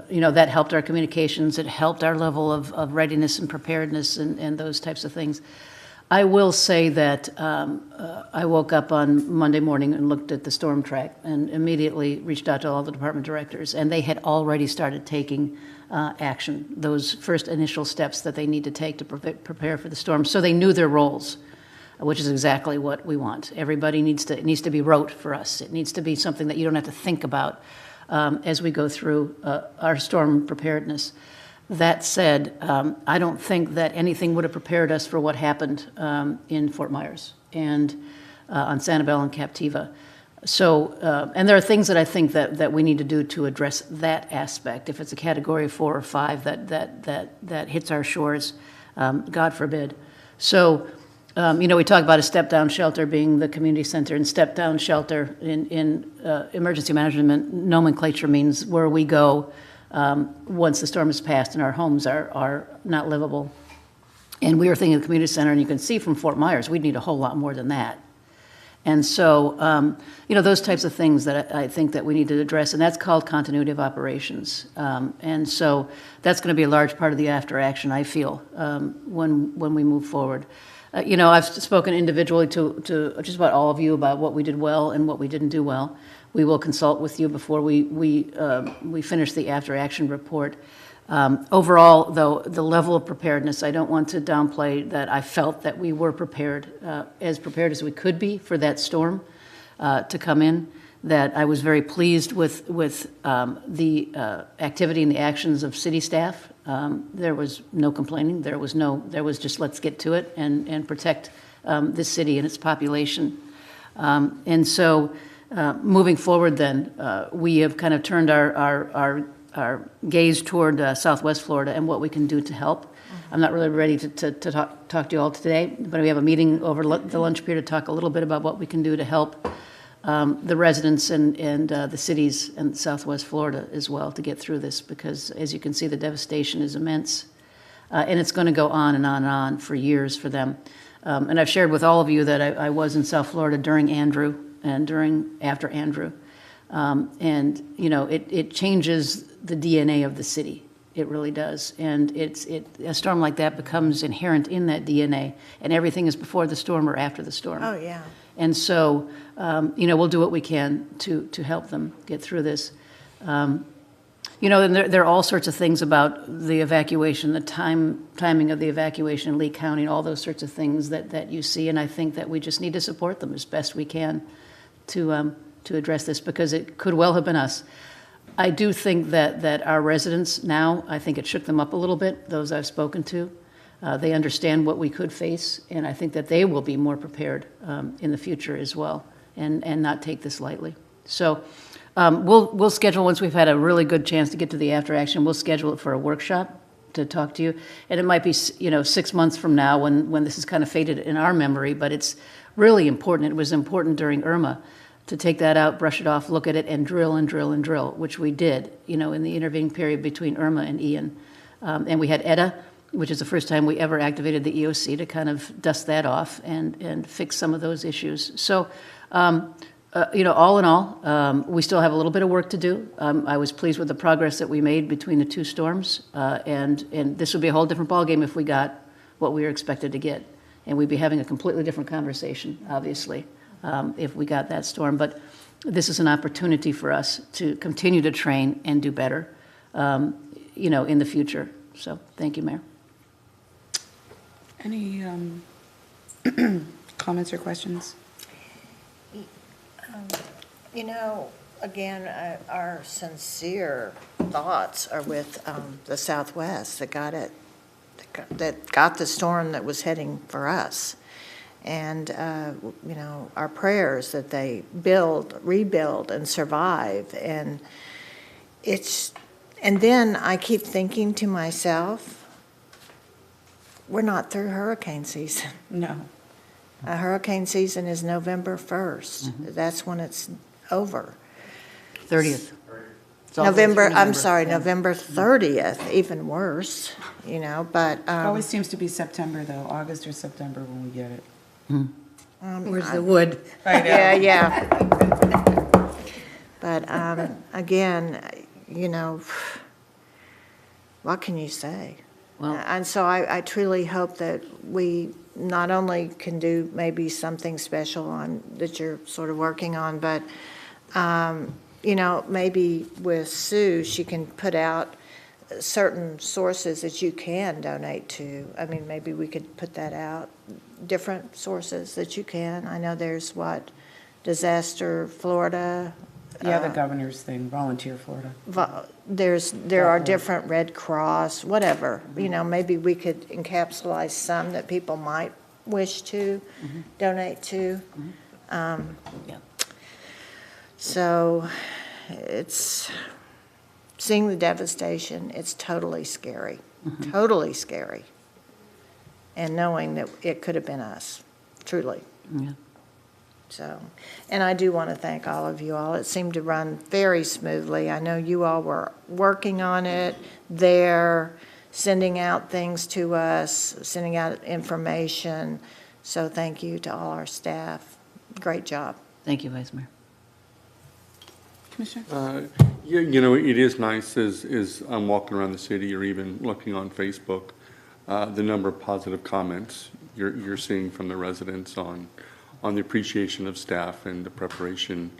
you know, that helped our communications. It helped our level of readiness and preparedness and those types of things. I will say that I woke up on Monday morning and looked at the storm track and immediately reached out to all the department directors, and they had already started taking action, those first initial steps that they need to take to prepare for the storm. So they knew their roles, which is exactly what we want. Everybody needs to be rote for us. It needs to be something that you don't have to think about as we go through our storm preparedness. That said, I don't think that anything would have prepared us for what happened in Fort Myers and on Sanibel and Captiva. So, and there are things that I think that we need to do to address that aspect. If it's a category 4 or 5 that hits our shores, God forbid. So, you know, we talk about a step-down shelter being the community center, and step-down shelter in emergency management nomenclature means where we go once the storm has passed and our homes are not livable. And we were thinking of the community center, and you can see from Fort Myers, we'd need a whole lot more than that. And so, you know, those types of things that I think that we need to address, and that's called continuity of operations. And so that's going to be a large part of the after-action, I feel, when we move forward. You know, I've spoken individually to just about all of you about what we did well and what we didn't do well. We will consult with you before we finish the after-action report. Overall, though, the level of preparedness, I don't want to downplay that I felt that we were prepared as we could be for that storm to come in, that I was very pleased with the activity and the actions of city staff. There was no complaining. There was just let's get to it and protect this city and its population. And so moving forward then, we have kind of turned our gaze toward Southwest Florida and what we can do to help. I'm not really ready to talk to you all today, but we have a meeting over the lunch period to talk a little bit about what we can do to help the residents and the cities in Southwest Florida as well to get through this, because as you can see, the devastation is immense. And it's going to go on and on and on for years for them. And I've shared with all of you that I was in South Florida during Andrew and after Andrew. And, you know, it changes the DNA of the city. It really does. And a storm like that becomes inherent in that DNA, and everything is before the storm or after the storm. Oh, yeah. And so, you know, we'll do what we can to help them get through this. You know, and there are all sorts of things about the evacuation, the timing of the evacuation in Lee County, and all those sorts of things that you see. And I think that we just need to support them as best we can to address this, because it could well have been us. I do think that our residents now, I think it shook them up a little bit, those I've spoken to. They understand what we could face, and I think that they will be more prepared in the future as well, and not take this lightly. So we'll schedule, once we've had a really good chance to get to the after action, we'll schedule it for a workshop to talk to you. And it might be, you know, 6 months from now when this is kind of faded in our memory, but it's really important. It was important during Irma to take that out, brush it off, look at it, and drill and drill and drill, which we did, you know, in the intervening period between Irma and Ian. And we had ETA, which is the first time we ever activated the EOC to kind of dust that off and fix some of those issues. So, you know, all in all, we still have a little bit of work to do. I was pleased with the progress that we made between the two storms, and this would be a whole different ballgame if we got what we were expected to get. And we'd be having a completely different conversation, obviously, if we got that storm. But this is an opportunity for us to continue to train and do better, you know, in the future. So thank you, Mayor. Any comments or questions? You know, again, our sincere thoughts are with the Southwest that got it, that got the storm that was heading for us. And, you know, our prayers that they rebuild, and survive. And then I keep thinking to myself, we're not through hurricane season. No. Hurricane season is November 1st. Mm-hmm. That's when it's over. 30th. November 30th, even worse, you know, but. It always seems to be September, though, August or September when we get it. Where's the wood? I know. Yeah. But again, you know, what can you say? Well, And so I truly hope that we not only can do maybe something special that you're sort of working on, but, you know, maybe with Sue, she can put out certain sources that you can donate to. I mean, maybe we could put that out, different sources that you can. I know there's Disaster Florida. Yeah, the governor's thing, Volunteer Florida. There are different Red Cross, whatever. You know, maybe we could encapsulate some that people might wish to donate to. Yeah. So it's seeing the devastation, it's totally scary, totally scary. And knowing that it could have been us, truly. Yeah. So, and I do want to thank all of you all. It seemed to run very smoothly. I know you all were working on it there, sending out things to us, sending out information. So thank you to all our staff. Great job. Thank you, Vice Mayor. Commissioner? Yeah, you know, it is nice as I'm walking around the city or even looking on Facebook, the number of positive comments you're seeing from the residents on the appreciation of staff and the preparation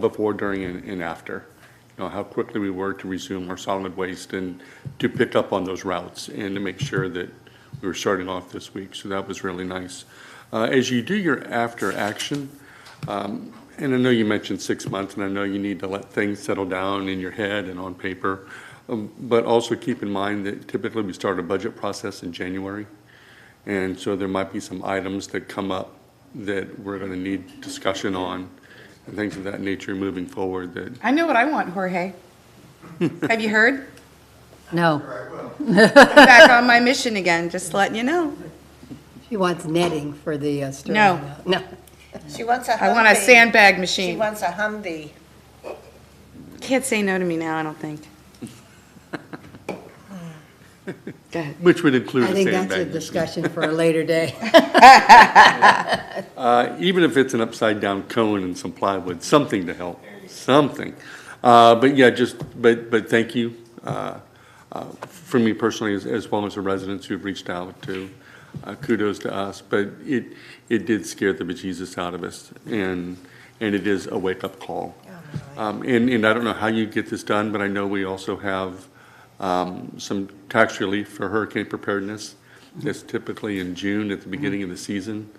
before, during, and after. You know, how quickly we were to resume our solid waste and to pick up on those routes and to make sure that we were starting off this week. So that was really nice. As you do your after action, and I know you mentioned 6 months, and I know you need to let things settle down in your head and on paper, but also keep in mind that typically we start a budget process in January. And so there might be some items that come up that we're going to need discussion on and things of that nature moving forward. That I know what I want, Jorge. Have you heard? No. I'm back on my mission again, just letting you know. She wants netting for the storm. No. No. She wants a Humvee. I want a sandbag machine. She wants a Humvee. Can't say no to me now, I don't think. Go ahead. which would include I a think that's a sandbag. discussion for a later day. Even if it's an upside-down cone and some plywood, something to help, something. But yeah, but thank you, for me personally, as well as the residents who've reached out to, kudos to us. But it did scare the bejesus out of us, and it is a wake-up call. And I don't know how you get this done, but I know we also have some tax relief for hurricane preparedness. That's typically in June at the beginning of the season.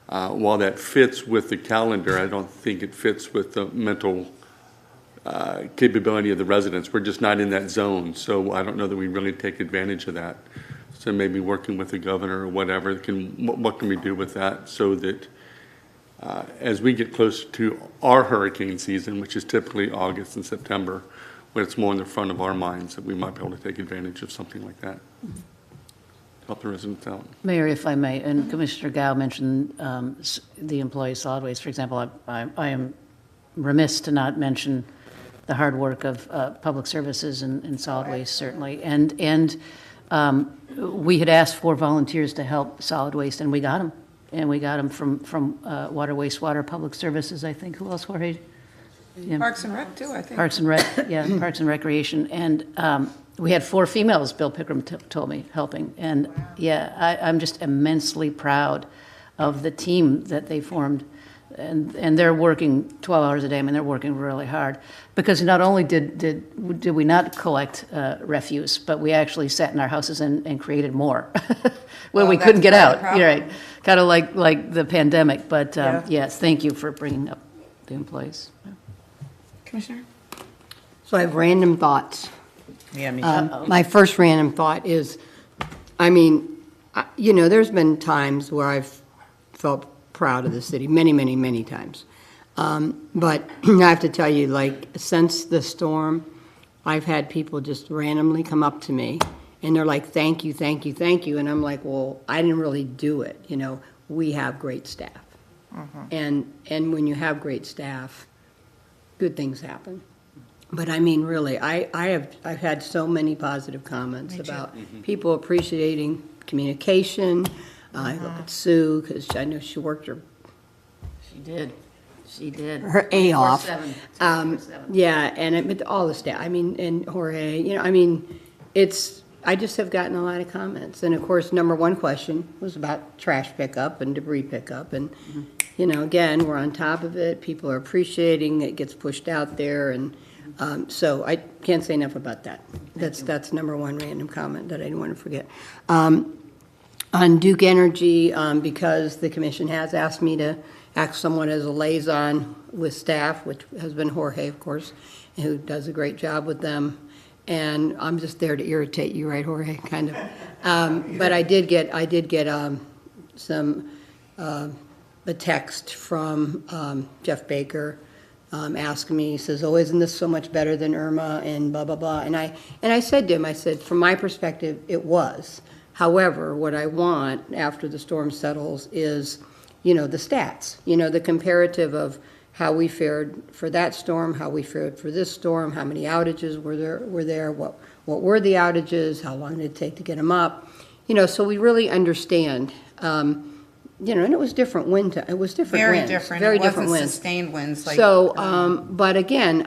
While that fits with the calendar, I don't think it fits with the mental capability of the residents. We're just not in that zone, so I don't know that we really take advantage of that. So maybe working with the governor or whatever, what can we do with that so that as we get closer to our hurricane season, which is typically August and September, when it's more in the front of our minds, that we might be able to take advantage of something like that. Help the residents out. Mayor, if I may, and Commissioner Gao mentioned the employee solid waste, for example, I am remiss to not mention the hard work of public services and solid waste, certainly. And we had asked for volunteers to help solid waste, and we got them. And we got them from water, wastewater, public services, I think. Who else, Jorge? Yeah. Parks and Rec, too, I think. Parks and Rec, yeah, Parks and Recreation. And we had 4 females, Bill Pickram told me, helping. And, yeah, I'm just immensely proud of the team that they formed. And they're working 12 hours a day. I mean, they're working really hard. Because not only did we not collect refuse, but we actually sat in our houses and created more when we couldn't get out. You're right. Kind of like the pandemic. But, yes, thank you for bringing up the employees. Yeah. Commissioner? So I have random thoughts. Yeah, me My first random thought is, I mean, there's been times where I've felt proud of the city, many, many, many times. But I have to tell you, like, since the storm, I've had people just randomly come up to me, and they're like, thank you, thank you, thank you. And I'm like, well, I didn't really do it. We have great staff. And when you have great staff, good things happen. But I mean, really, I've had so many positive comments about people appreciating communication. I look at Sue, because I know she worked her She did. her A off. 24/7. Yeah, and but all the staff, I mean, and Jorge, I just have gotten a lot of comments. And of course, number one question was about trash pickup and debris pickup. And, again, we're on top of it. People are appreciating it gets pushed out there. And so I can't say enough about that. That's number one random comment that I didn't want to forget. On Duke Energy, because the commission has asked me to act somewhat as a liaison with staff, which has been Jorge, of course, who does a great job with them. And I'm just there to irritate you, right, Jorge? Kind of. But I did get a text from Jeff Baker asking me. He says, "Oh, isn't this so much better than Irma?" And blah blah blah. And I said to him, I said, from my perspective, it was. However, what I want after the storm settles is, the stats, the comparative of how we fared for that storm, how we fared for this storm, how many outages were there, what were the outages, how long did it take to get them up, so we really understand. And it was different wind. It was different Very winds. different. Very It different wasn't winds. sustained winds. But again,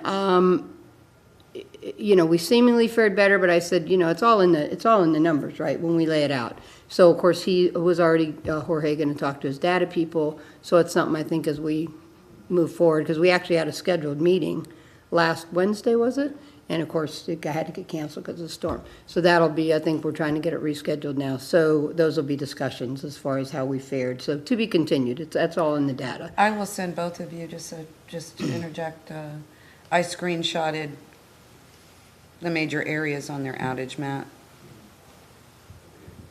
we seemingly fared better, but I said, it's all in the numbers, right, when we lay it out. So, of course, he was already, Jorge, going to talk to his data people, so it's something I think as we move forward, because we actually had a scheduled meeting last Wednesday, was it? And, of course, it had to get canceled because of the storm. So that'll be, I think we're trying to get it rescheduled now. So those will be discussions as far as how we fared. So to be continued. That's all in the data. I will send both of you, just to interject, I screenshotted the major areas on their outage map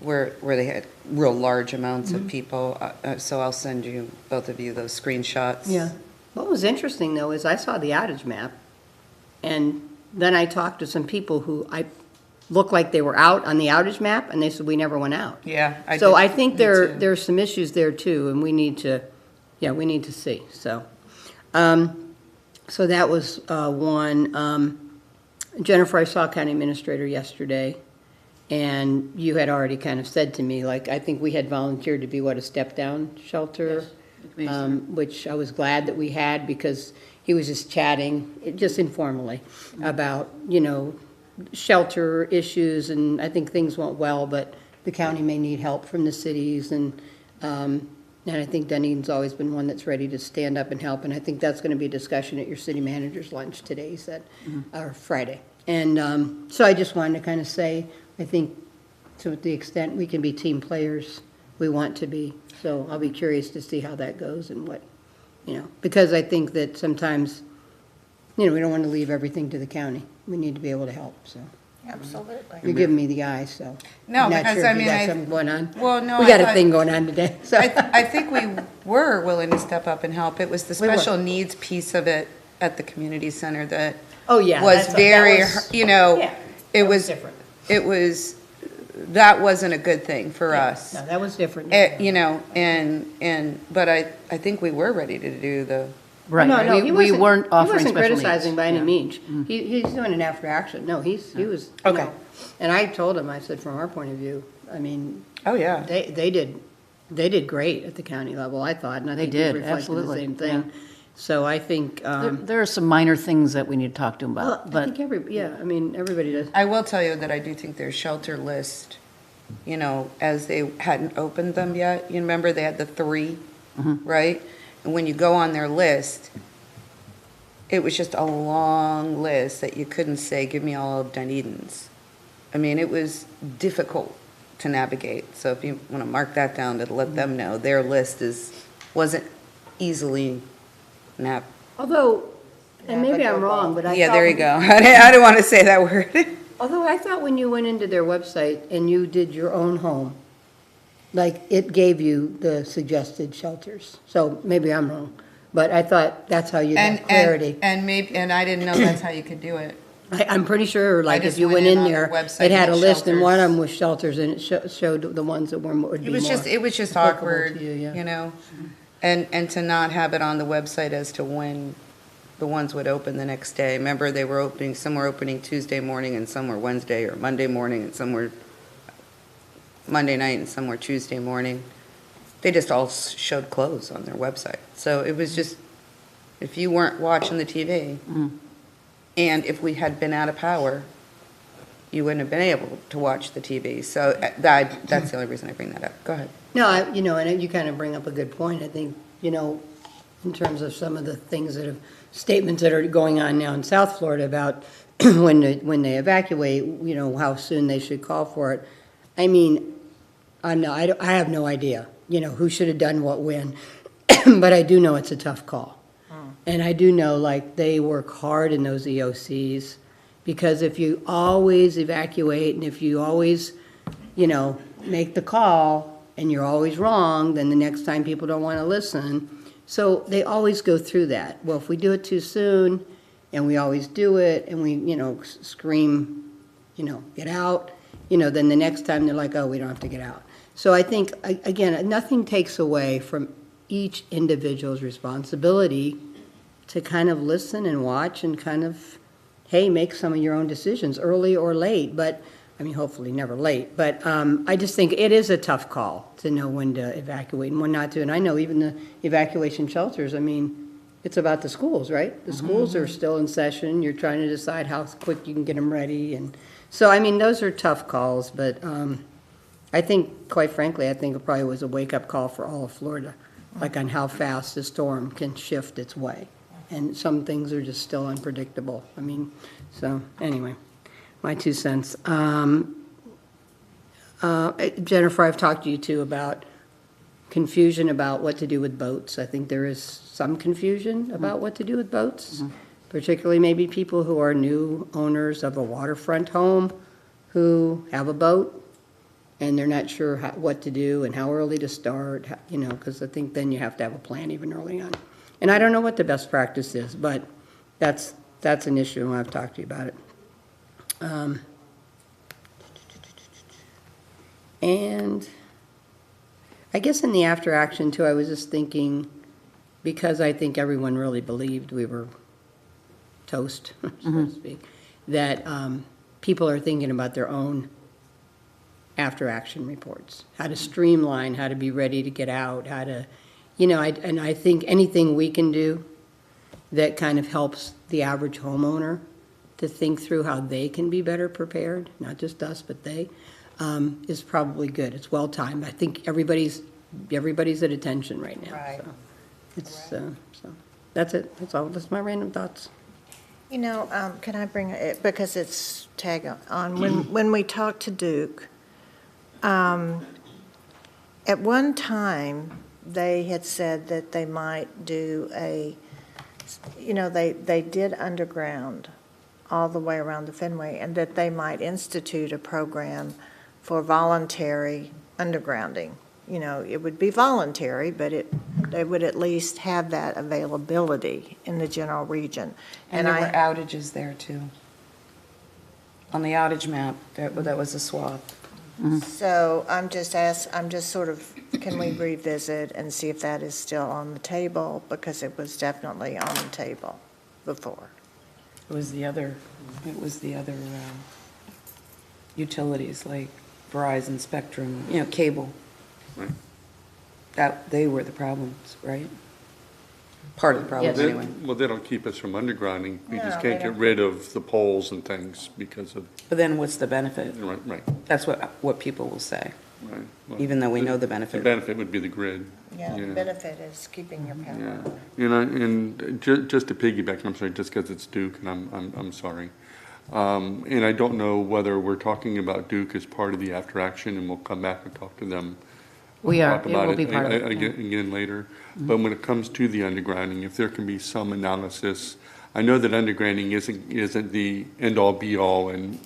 where they had real large amounts of people. So I'll send you, both of you, those screenshots. Yeah. What was interesting, though, is I saw the outage map, and then I talked to some people who I looked like they were out on the outage map, and they said, we never went out. Yeah. I think there's some issues there, too, and we need to see. So that was one. Jennifer, I saw County Administrator yesterday, And you had already kind of said to me, like, I think we had volunteered to be, what, a step-down shelter? the community center. Which I was glad that we had, because he was just chatting, just informally, about, shelter issues, and I think things went well, but the county may need help from the cities, and I think Dunedin's always been one that's ready to stand up and help, and I think that's going to be a discussion at your city manager's lunch today, he said, or Friday. And so I just wanted to kind of say, I think to the extent we can be team players, we want to be. So I'll be curious to see how that goes and what, because I think that sometimes, we don't want to leave everything to the county. We need to be able to help, so. Absolutely. You're giving me the eye, so. No, I'm not because, sure I if you mean, got something going on. Well, no, We I got a thought- thing going on today, so. I think we were willing to step up and help. It was the We were. special needs piece of it at the community center that Oh, yeah. was very, Yeah, it that was was, different. that wasn't a good thing for us. No, that was different. But I think we were ready to do the, Right, No, we he weren't offering He special wasn't criticizing needs. by any Yeah. means. He's doing an after action. No, he was, Okay. And I told him, I said, from our point of view, I mean, oh, yeah. they did great at the county level, I thought, and I They think he's did, reflecting the absolutely, same thing. So I think, There are some minor things that we need to talk to him well, about, I but think everybody does. I will tell you that I do think their shelter list, as they hadn't opened them yet, you remember they had the 3, right? And when you go on their list, it was just a long list that you couldn't say, give me all of Dunedin's. I mean, it was difficult to navigate. So if you want to mark that down to let them know, their list wasn't easily Although, and maybe I'm wrong, but I thought. Yeah, there you go. I didn't want to say that word. Although I thought when you went into their website and you did your own home, like, it gave you the suggested shelters. So maybe I'm wrong, but I thought that's how you got clarity. And I didn't know that's how you could do it. I'm pretty sure, like, if just you went went in in on their there, website it had and a list, and one of shelters. them was shelters, and it showed the ones that would be It was more just applicable awkward, to you, yeah. And to not have it on the website as to when the ones would open the next day. Remember, they were opening, some were opening Tuesday morning and some were Wednesday or Monday morning and some were Monday night and some were Tuesday morning. They just all showed closed on their website. So it was just, if you weren't watching the TV, and if we had been out of power, you wouldn't have been able to watch the TV. So that's the only reason I bring that up. Go ahead. No, and you kind of bring up a good point. I think, in terms of some of the things statements that are going on now in South Florida about when they evacuate, how soon they should call for it. I mean, I have no idea, who should have done what when, but I do know it's a tough call. And I do know, like, they work hard in those EOCs, because if you always evacuate and if you always, make the call and you're always wrong, then the next time people don't want to listen. So they always go through that. Well, if we do it too soon and we always do it and we, scream, get out, then the next time they're like, oh, we don't have to get out. So I think, again, nothing takes away from each individual's responsibility to kind of listen and watch and kind of, hey, make some of your own decisions, early or late, but, I mean, hopefully never late. But I just think it is a tough call to know when to evacuate and when not to. And I know even the evacuation shelters, I mean, it's about the schools, right? The schools are still in session. You're trying to decide how quick you can get them ready. And so, I mean, those are tough calls, but I think, quite frankly, I think it probably was a wake-up call for all of Florida, like on how fast the storm can shift its way. And some things are just still unpredictable. I mean, so, anyway, my 2 cents. Jennifer, I've talked to you too about confusion about what to do with boats. I think there is some confusion about what to do with boats, particularly maybe people who are new owners of a waterfront home who have a boat and they're not sure what to do and how early to start, because I think then you have to have a plan even early on. And I don't know what the best practice is, but that's an issue, and I've talked to you about it. And I guess in the after action too, I was just thinking, because I think everyone really believed we were toast, so to speak, that people are thinking about their own after-action reports, how to streamline, how to be ready to get out, how to, and I think anything we can do that kind of helps the average homeowner to think through how they can be better prepared, not just us, but they, is probably good. It's well-timed. I think everybody's at attention right now. Right. So it's, so that's it. That's all. That's my random thoughts. Can I bring it, because it's tag on, when we talked to Duke, at one time, they had said that they might do they did underground all the way around the Fenway, and that they might institute a program for voluntary undergrounding. It would be voluntary, but they would at least have that availability in the general region. And there were outages there too. On the outage map, that was a swath. So I'm just can we revisit and see if that is still on the table? Because it was definitely on the table before. It was the other utilities like Verizon, Spectrum, cable. Right. That, they were the problems, right? Part of the problem, Yes. anyway. Well, they don't keep us from undergrounding. We just No, can't they get don't. rid of the poles and things because of, But then what's the benefit? right. That's what people will say, Right. Well, even though we know the The benefit. benefit would be the grid. Yeah, the benefit is keeping your Yeah. power. And just to piggyback, I'm sorry, just because it's Duke, and I'm sorry. And I don't know whether we're talking about Duke as part of the after action, and we'll come back and talk to them. We are. Talk It about will be part of it, yeah. Again later. But when it comes to the undergrounding, if there can be some analysis, I know that undergrounding isn't the end-all be-all, and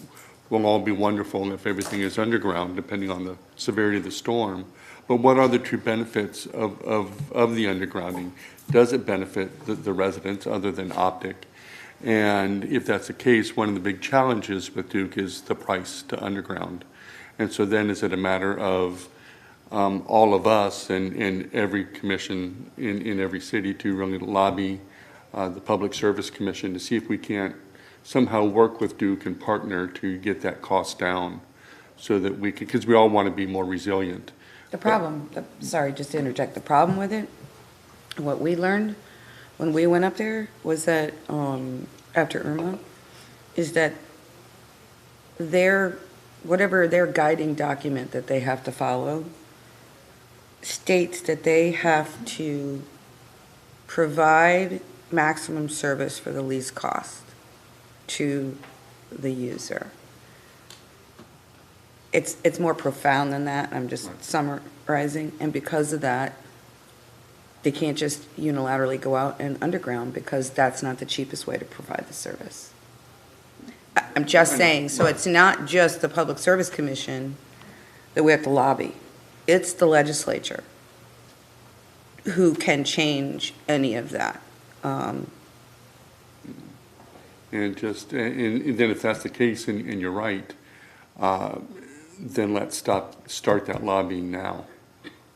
will all be wonderful if everything is underground, depending on the severity of the storm. But what are the true benefits of the undergrounding? Does it benefit the residents other than optic? And if that's the case, one of the big challenges with Duke is the price to underground. And so then is it a matter of all of us and every commission in every city to really lobby the Public Service Commission to see if we can't somehow work with Duke and partner to get that cost down so that we can, because we all want to be more resilient. The problem, sorry, just to interject, the problem with it, what we learned when we went up there was that, after Irma, is that whatever their guiding document that they have to follow states that they have to provide maximum service for the least cost to the user. It's more profound than that. I'm just summarizing. And because of that, they can't just unilaterally go out and underground because that's not the cheapest way to provide the service. I'm just saying, so it's not just the Public Service Commission that we have to lobby. It's the legislature who can change any of that. And then if that's the case, and you're right, then let's start that lobbying now,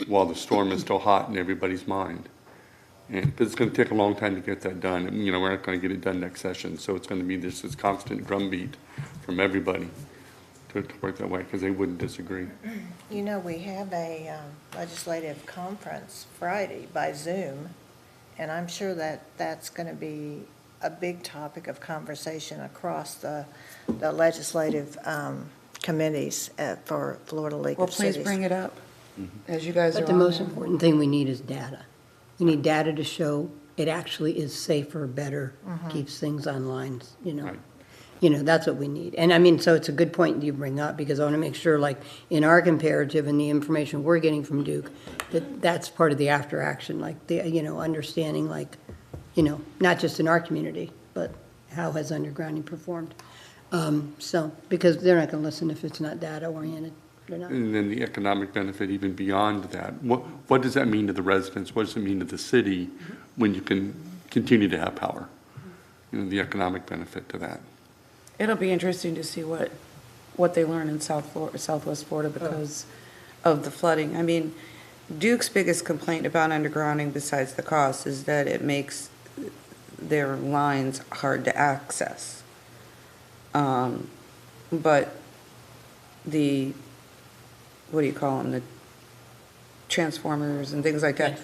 while the storm is still hot in everybody's mind. And because it's going to take a long time to get that done, and we're not going to get it done next session, so it's going to be this constant drumbeat from everybody to work that way, because they wouldn't disagree. We have a legislative conference Friday by Zoom, and I'm sure that that's going to be a big topic of conversation across the legislative committees for Florida League Well, of Cities. please bring it up, as you guys are But the on most there. important thing we need is data. We need data to show it actually is safer, better, keeps things online, Right. That's what we need. And so it's a good point you bring up, because I want to make sure, like, in our comparative and the information we're getting from Duke, that's part of the after action, like, the, understanding, like, not just in our community, but how has undergrounding performed? Because they're not going to listen if it's not data oriented. They're not. And then the economic benefit even beyond that. What does that mean to the residents? What does it mean to the city when you can continue to have power? The economic benefit to that. It'll be interesting to see what they learn in Southwest Florida because of the flooding. I mean, Duke's biggest complaint about undergrounding, besides the cost, is that it makes their lines hard to access. But the what do you call them, the transformers and things like that.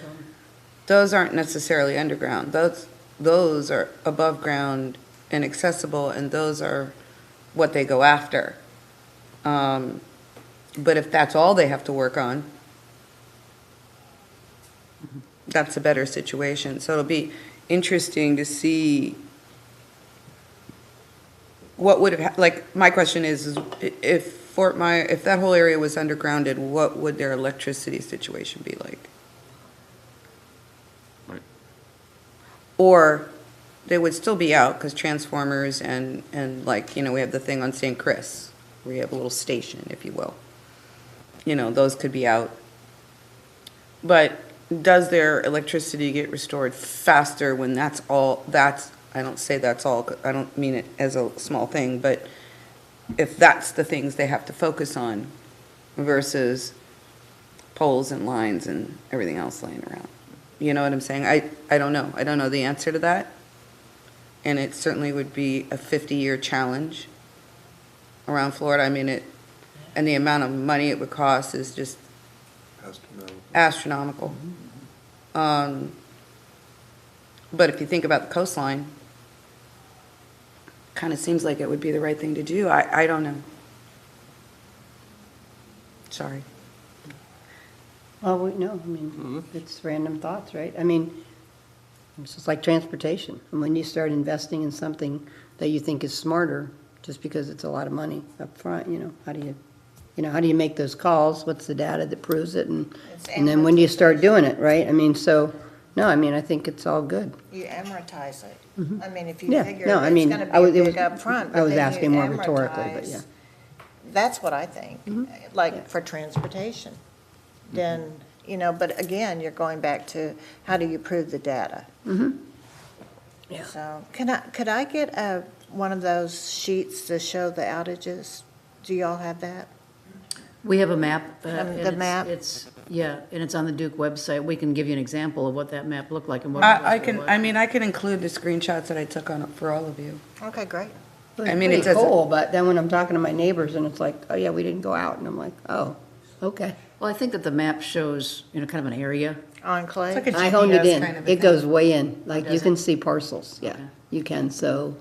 Those aren't necessarily underground. Those are above ground and accessible, and those are what they go after. But if that's all they have to work on, that's a better situation. So it'll be interesting to see what would have, like, my question is if Fort Myers, if that whole area was undergrounded, what would their electricity situation be like? Right. Or they would still be out, because transformers and like, you know, we have the thing on St. Chris, where you have a little station, if you will. You know, those could be out. But does their electricity get restored faster when that's all, I don't say that's all, I don't mean it as a small thing, but if that's the things they have to focus on versus poles and lines and everything else laying around. You know what I'm saying? I don't know. I don't know the answer to that. And it certainly would be a 50-year challenge around Florida. I mean, and the amount of money it would cost is just astronomical. But if you think about the coastline, kind of seems like it would be the right thing to do. I don't know. Sorry. Well, no, I mean, it's random thoughts, right? I mean, it's just like transportation. And when you start investing in something that you think is smarter, just because it's a lot of money up front, how do you make those calls? What's the data that proves it? And then when do you start doing it, right? I mean, so, no, I mean, I think it's all good. You amortize it. I mean, if you Yeah, figure no, I it's mean, going to I was- be it big was- up front, I but was then you asking more rhetorically, but amortize. yeah. That's what I think, like for transportation. Then, but again, you're going back to how do you prove the data? Yeah. So, could I get one of those sheets to show the outages? Do y'all have that? We have a map. and The it's- map? Yeah, and it's on the Duke website. We can give you an example of what that map looked like and what. I can include the screenshots that I took on it for all of you. Okay, great. I mean, It's it's pretty cool, but then when I'm talking to my neighbors and it's like, oh yeah, we didn't go out, and I'm like, oh, okay. Well, I think that the map shows, kind of an area. Enclave? It's like a I honed it GPS in. kind of a It thing. goes way in, like you does can it? see parcels, yeah, Okay. you can, so,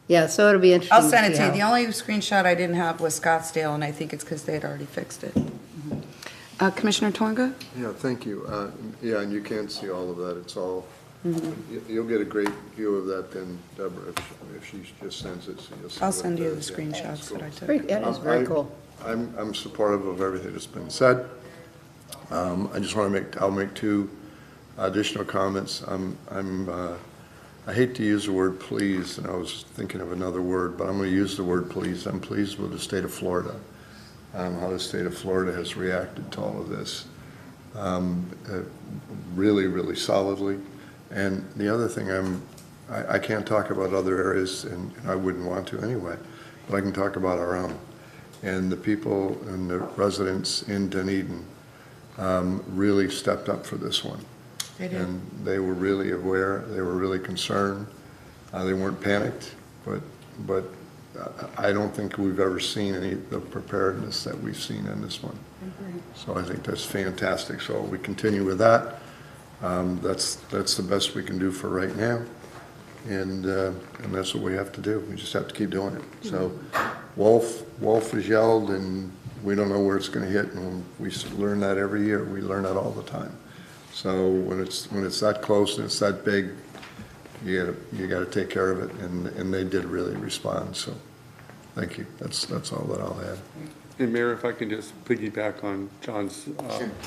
yeah, so it'll be interesting I'll to send it see to you. how- The only screenshot I didn't have was Scottsdale, and I think it's because they had already fixed it. Commissioner Tonga? Yeah, thank you. Yeah, and you can't see all of that. It's all, you'll get a great view of that then, Deborah, if she just sends it. So you'll see I'll what send you the yeah, screenshots it's cool. that I took. Very- Yeah, it is very cool. I'm supportive of everything that's been said. I just want to I'll make two additional comments. I hate to use the word please, and I was thinking of another word, but I'm going to use the word please. I'm pleased with the state of Florida, how the state of Florida has reacted to all of this, really, really solidly. And the other thing, I can't talk about other areas, and I wouldn't want to anyway, but I can talk about our own. And the people and the residents in Dunedin really stepped up for this one. They did. And they were really aware, they were really concerned. They weren't panicked, but I don't think we've ever seen any of the preparedness that we've seen in this one. So I think that's fantastic. So we continue with that. That's the best we can do for right now. And that's what we have to do. We just have to keep doing it. So Wolf has yelled, and we don't know where it's going to hit, and we learn that every year. We learn that all the time. So when it's that close and it's that big, you got to take care of it, and they did really respond. So thank you. That's all that I'll add. And Mayor, if I can just piggyback on John's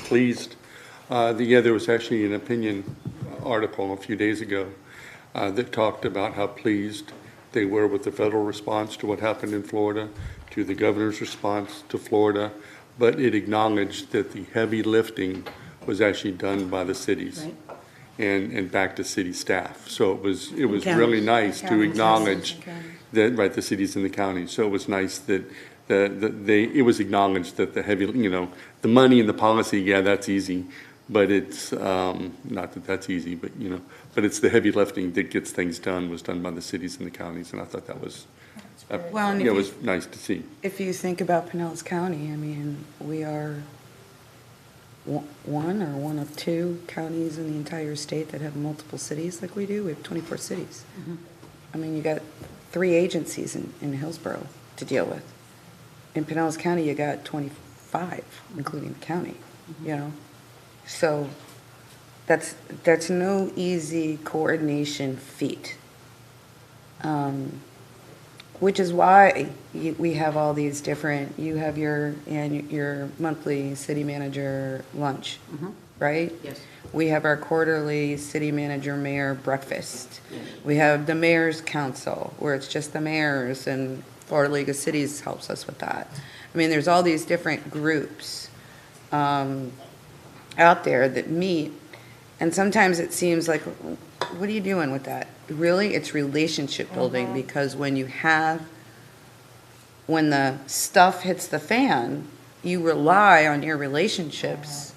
pleased. There was actually an opinion article a few days ago that talked about how pleased they were with the federal response to what happened in Florida, to the governor's response to Florida, but it acknowledged that the heavy lifting was actually done by the cities Right. and back to city staff. So it was counties. really nice to Counties, acknowledge yes, counties. that, right, the cities and the counties. So it was nice that it was acknowledged that the heavy, the money and the policy, yeah, that's easy, but it's, not that that's easy, but, but it's the heavy lifting that gets things done was done by the cities and the counties, and I thought that was, Well, and if it you- was nice to see. If you think about Pinellas County, I mean, we are one of two counties in the entire state that have multiple cities like we do. We have 24 cities. I mean, you got 3 agencies in Hillsborough to deal with. In Pinellas County, you got 25, including the county, you know? So that's no easy coordination feat. Which is why we have all these different, you have your monthly city manager lunch, right? Yes. We have our quarterly city manager mayor breakfast. We have the mayor's council, where it's just the mayors, and Florida League of Cities helps us with that. I mean, there's all these different groups out there that meet, and sometimes it seems like, what are you doing with that? Really, it's relationship building, because when the stuff hits the fan, you rely on your relationships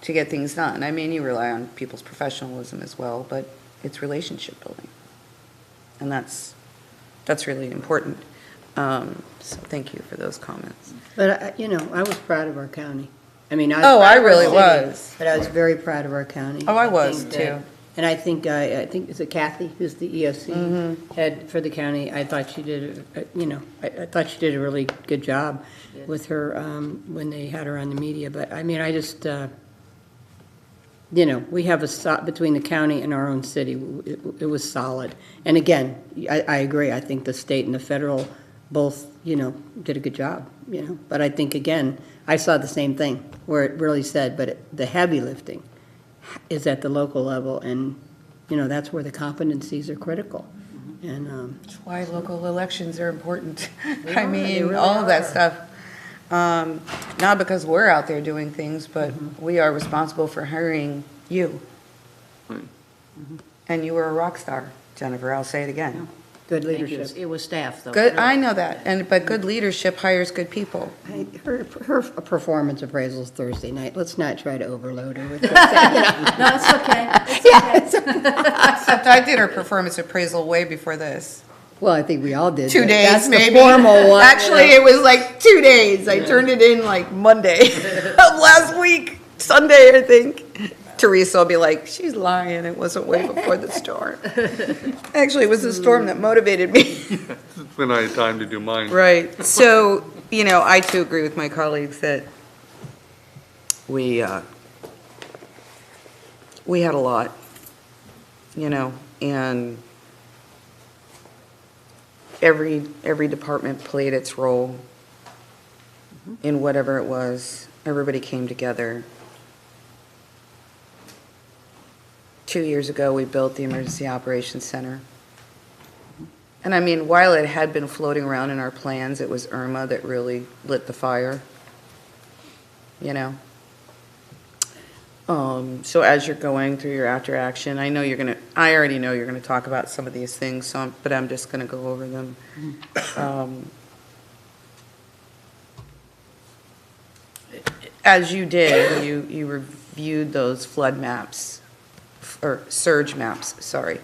to get things done. I mean, you rely on people's professionalism as well, but it's relationship building. And that's really important. So thank you for those comments. But, I was proud of our county. I mean, I really was. But I was very proud of our county. Oh, I was think that- too. And I think, is it Kathy, who's the ESC head for the county? I thought she did, I thought she did a really good job with her when they had her on the media. But, I mean, I just, we have between the county and our own city, it was solid. And again, I agree. I think the state and the federal both, did a good job, But I think, again, I saw the same thing where it really said, but the heavy lifting is at the local level, and, that's where the competencies are critical. And, That's why local elections are important. They I are, they mean, really all of that are. stuff. Not because we're out there doing things, but we are responsible for hiring you. And you were a rock star, Jennifer, I'll say it again. good Thank you. leadership. It was staff, though. Good, I know that, but good leadership hires good people. Her performance appraisal is Thursday night. Let's not try to overload her with that. No, it's okay. Except I did her performance appraisal way before this. Well, I think we all did. 2 but days, that's maybe. the formal one. Actually, it was like 2 days. I turned it in like Monday of last week, Sunday, I think. Teresa will be like, she's lying, it wasn't way before the storm. Actually, it was the storm that motivated me. When I had time to do mine. Right, so, I too agree with my colleagues that we had a lot, and every department played its role in whatever it was. Everybody came together. 2 years ago, we built the Emergency Operations Center. And I mean, while it had been floating around in our plans, it was Irma that really lit the fire, So as you're going through your after action, I already know you're gonna talk about some of these things, but I'm just gonna go over them. As you did, you reviewed those flood maps, or surge maps, sorry.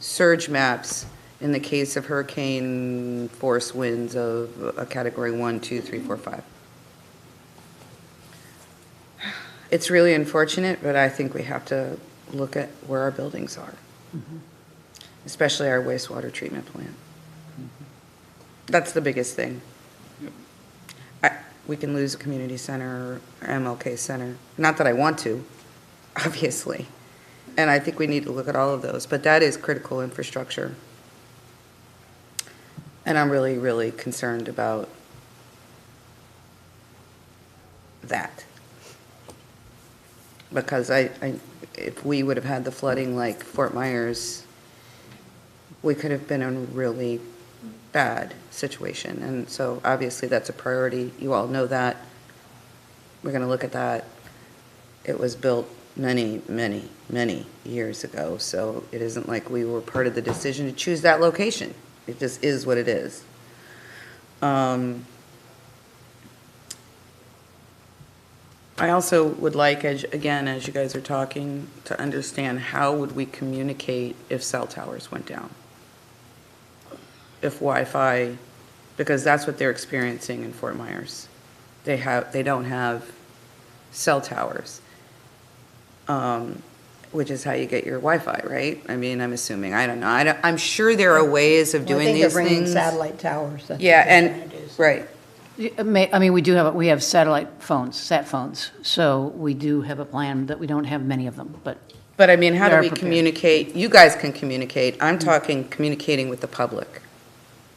Surge maps in the case of hurricane force winds of a category 1, 2, 3, 4, 5. It's really unfortunate, but I think we have to look at where our buildings are, especially our wastewater treatment plant. That's the biggest thing. We can lose a community center or MLK center. Not that I want to, obviously. And I think we need to look at all of those, but that is critical infrastructure. And I'm really, really concerned about that. Because if we would have had the flooding like Fort Myers, we could have been in a really bad situation. And so obviously that's a priority. You all know that. We're going to look at that. It was built many, many, many years ago, so it isn't like we were part of the decision to choose that location. It just is what it is. I also would like, as you guys are talking, to understand how would we communicate if cell towers went down? If Wi-Fi, because that's what they're experiencing in Fort Myers. They don't have cell towers, which is how you get your Wi-Fi, right? I mean, I'm assuming, I don't know. I'm sure there are ways of Well, I doing think they're these bringing things. satellite towers. That's what Yeah, they're trying and, to do. right. I mean, we have satellite phones, sat phones, so we do have a plan that we don't have many of them, but But I mean, how We do are we prepared. communicate? You guys can communicate. I'm talking communicating with the public.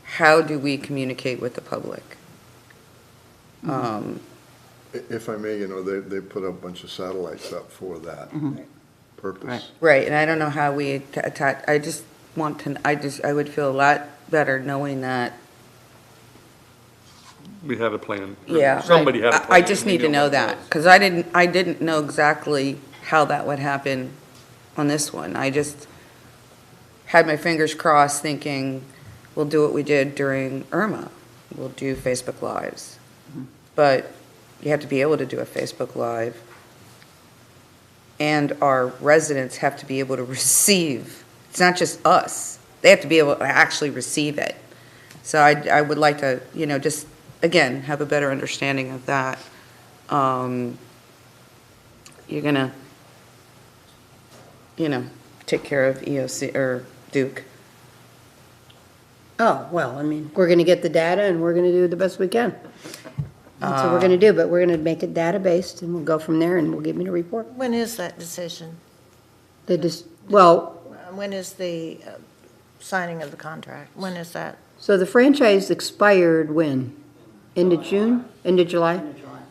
How do we communicate with the public? If I may, you know, they put a bunch of satellites up for that purpose. Right. Right, and I don't know how we attach, I just want to, I would feel a lot better knowing that, We had a plan. yeah. Somebody had a plan. I just We need to know what it that, was. because I didn't know exactly how that would happen on this one. I just had my fingers crossed thinking, we'll do what we did during Irma. We'll do Facebook Lives. But you have to be able to do a Facebook Live. And our residents have to be able to receive. It's not just us. They have to be able to actually receive it. So I would like to, you know, just, again, have a better understanding of that. You're gonna, you know, take care of EOC, or Duke. Oh, well, I mean, we're gonna get the data and we're gonna do the best we can. That's what we're gonna do, but we're gonna make it data-based and we'll go from there and we'll give you a report. When is that decision? Well, When is the signing of the contract? When is that? so the franchise expired when? End of June? End of July?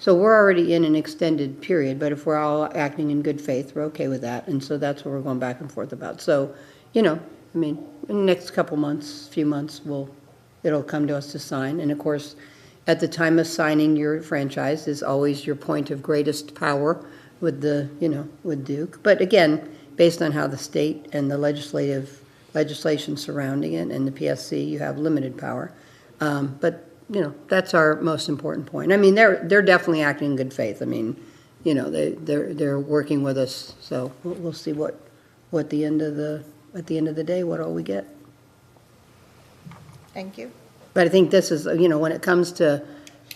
So we're already in an extended period, but if we're all acting in good faith, we're okay with that. And so that's what we're going back and forth about. So, you know, I mean, in the next couple months, few months, it'll come to us to sign. And of course, at the time of signing your franchise is always your point of greatest power with with Duke. But again, based on how the state and the legislation surrounding it and the PSC, you have limited power. But that's our most important point. I mean, they're definitely acting in good faith. I mean, they're working with us. So we'll see what at the end of the day, what all we get. Thank you. But I think this is, when it comes to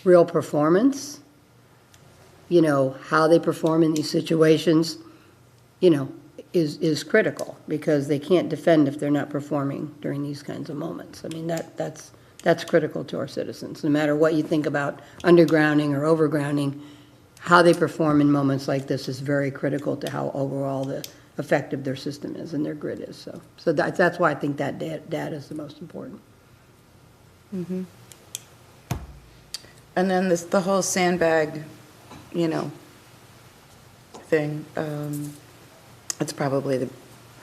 real performance, how they perform in these situations, is critical, because they can't defend if they're not performing during these kinds of moments. I mean, that's critical to our citizens. No matter what you think about undergrounding or overgrounding, how they perform in moments like this is very critical to how overall the effective their system is and their grid is. So that's why I think that data is the most important. Mm-hmm. And then the whole sandbag, thing, it's probably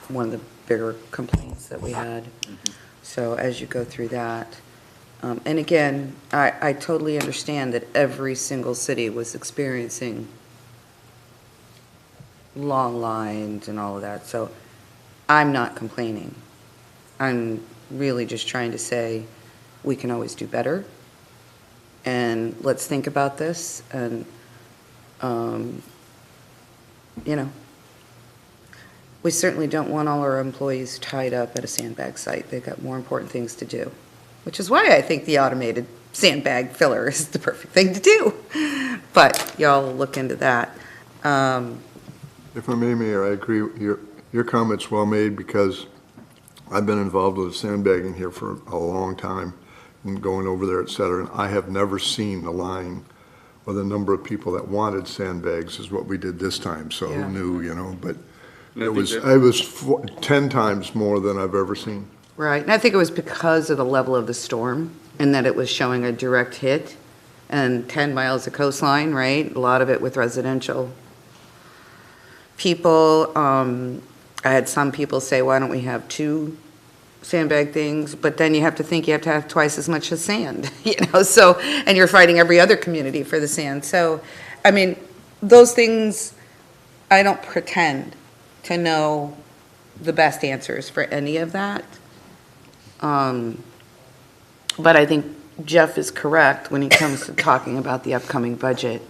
one of the bigger complaints that we had. So as you go through that, and again, I totally understand that every single city was experiencing long lines and all of that, so I'm not complaining. I'm really just trying to say we can always do better, and let's think about this, and we certainly don't want all our employees tied up at a sandbag site. They've got more important things to do, which is why I think the automated sandbag filler is the perfect thing to do. But y'all look into that. If I may, Mayor, I agree. Your comment's well made, because I've been involved with sandbagging here for a long time, and going over there, et cetera, and I have never seen the line or the number of people that wanted sandbags is what we did this time. So Yeah. who knew, but And I it think was 10 times more than I've ever seen. Right, and I think it was because of the level of the storm, and that it was showing a direct hit, and 10 miles of coastline, right? A lot of it with residential people. I had some people say, why don't we have 2 sandbag things? But then you have to think you have to have twice as much as sand, so, and you're fighting every other community for the sand. So, I mean, those things, I don't pretend to know the best answers for any of that. But I think Jeff is correct when he comes to talking about the upcoming budget.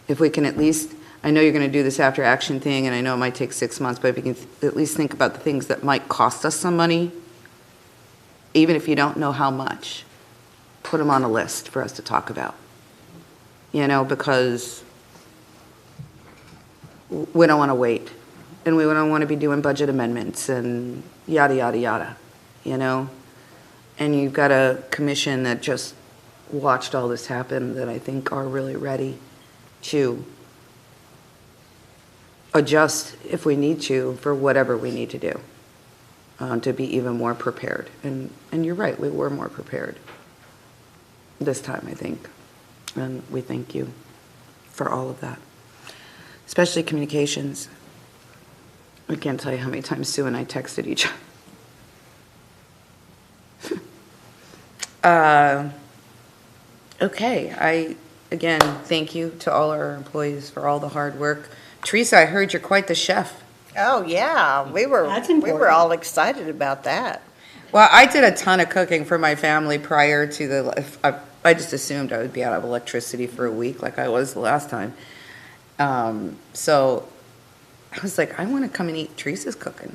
If we can at least, I know you're going to do this after action thing, and I know it might take 6 months, but if you can at least think about the things that might cost us some money, even if you don't know how much, put them on a list for us to talk about. Because we don't want to wait. And we don't want to be doing budget amendments and yada, yada, yada, you know? And you've got a commission that just watched all this happen that I think are really ready to adjust if we need to for whatever we need to be even more prepared. And you're right, we were more prepared this time, I think. And we thank you for all of that, especially communications. I can't tell you how many times Sue and I texted each other. Okay, again, thank you to all our employees for all the hard work. Teresa, I heard you're quite the chef. Oh, yeah, we were all excited about that. Well, I did a ton of cooking for my family prior to I just assumed I would be out of electricity for a week like I was the last time. So I was like, I want to come and eat Teresa's cooking.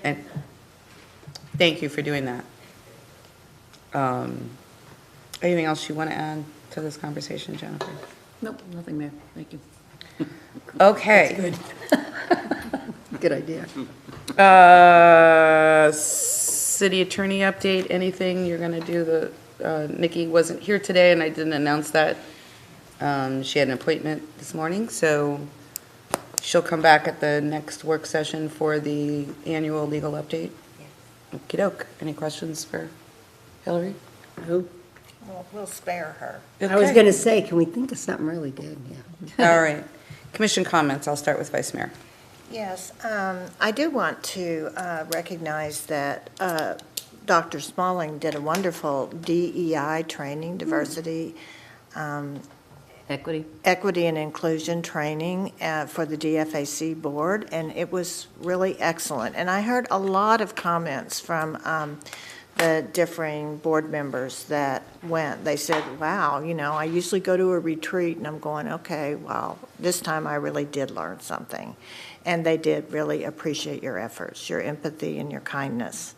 And thank you for doing that. Anything else you want to add to this conversation, Jennifer? Nope, nothing there. Thank you. Okay. Good idea. City attorney update, anything you're going to do? Nikki wasn't here today, and I didn't announce that. She had an appointment this morning, so she'll come back at the next work session for the annual legal update. Okey doke. Any questions for Hillary? No. Well, we'll spare her. I was going to say, can we think of something really good? Yeah. All right. Commission comments. I'll start with Vice Mayor. Yes, I do want to recognize that Dr. Smalling did a wonderful DEI training, diversity, Equity. equity and inclusion training for the DFAC board, and it was really excellent. And I heard a lot of comments from the differing board members that went. They said, wow, you know, I usually go to a retreat and I'm going, okay, well, this time I really did learn something. And they did really appreciate your efforts, your empathy and your kindness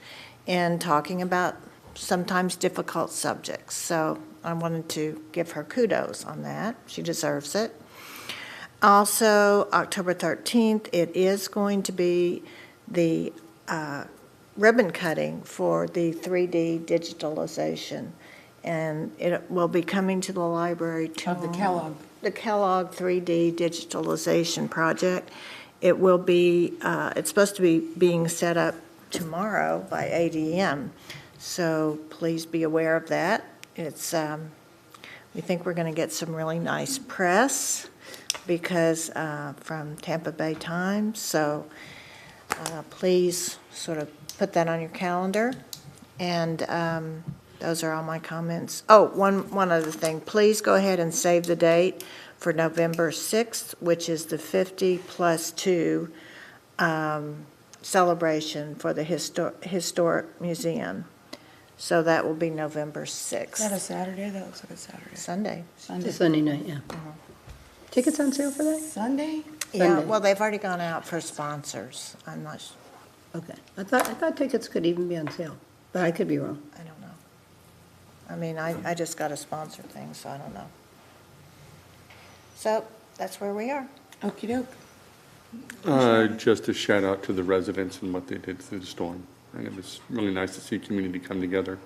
in talking about sometimes difficult subjects. So I wanted to give her kudos on that. She deserves it. Also, October 13th, it is going to be the ribbon cutting for the 3D digitalization. And it will be coming to the library Of the Kellogg. The Kellogg 3D digitalization project. It will be, it's supposed to be being set up tomorrow by 8 a.m. So please be aware of that. It's, we think we're going to get some really nice press because from Tampa Bay Times. So please sort of put that on your calendar. And those are all my comments. Oh, one other thing. Please go ahead and save the date for November 6th, which is the 50+2 celebration for the Historic Museum. So that will be November 6th. Is that a Saturday? That looks like a Saturday. Sunday. Sunday. It's Sunday night, yeah. Tickets on sale for that? Sunday? Yeah, Sunday. well, they've already gone out for sponsors. I'm not, Okay. I thought tickets could even be on sale, but I could be wrong. I don't know. I mean, I just got a sponsor thing, so I don't know. So that's where we are. Okey doke. Just a shout out to the residents and what they did through the storm. And it was really nice to see community come together.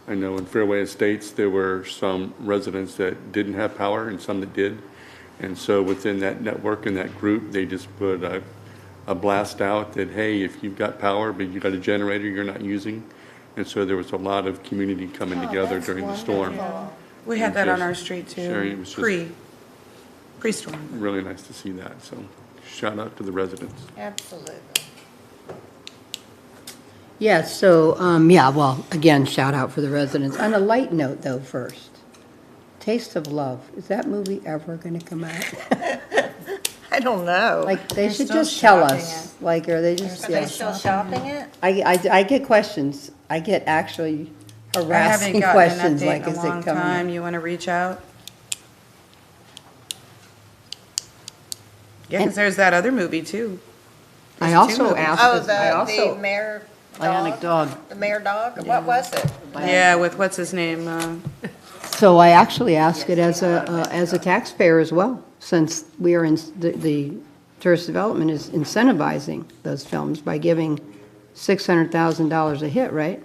I know in Fairway Estates, there were some residents that didn't have power and some that did. And so within that network and that group, they just put a blast out that, hey, if you've got power, but you've got a generator you're not using. And so there was a lot of community coming together during the storm. We had And that on just our street too. sharing, it was just Pre-storm. really nice to see that. So shout out to the residents. Absolutely. Yeah, so, yeah, well, again, shout out for the residents. On a light note, though, first, Taste of Love, is that movie ever going to come out? I don't know. Like, they They're should still just tell shopping us, like, are they just, Are they yeah. still shopping it? I get questions. I get actually I haven't harassing gotten an questions, update like, in a is long it coming? time. You want to reach out? Yeah, because there's that other movie too. I There's two also movies. asked, Oh, I the also, mayor Bionic dog. The mayor dog? What was it? Yeah, with what's his name? So I actually ask it as a taxpayer as well, since we are in, the tourist development is incentivizing those films by giving $600,000 a hit, right?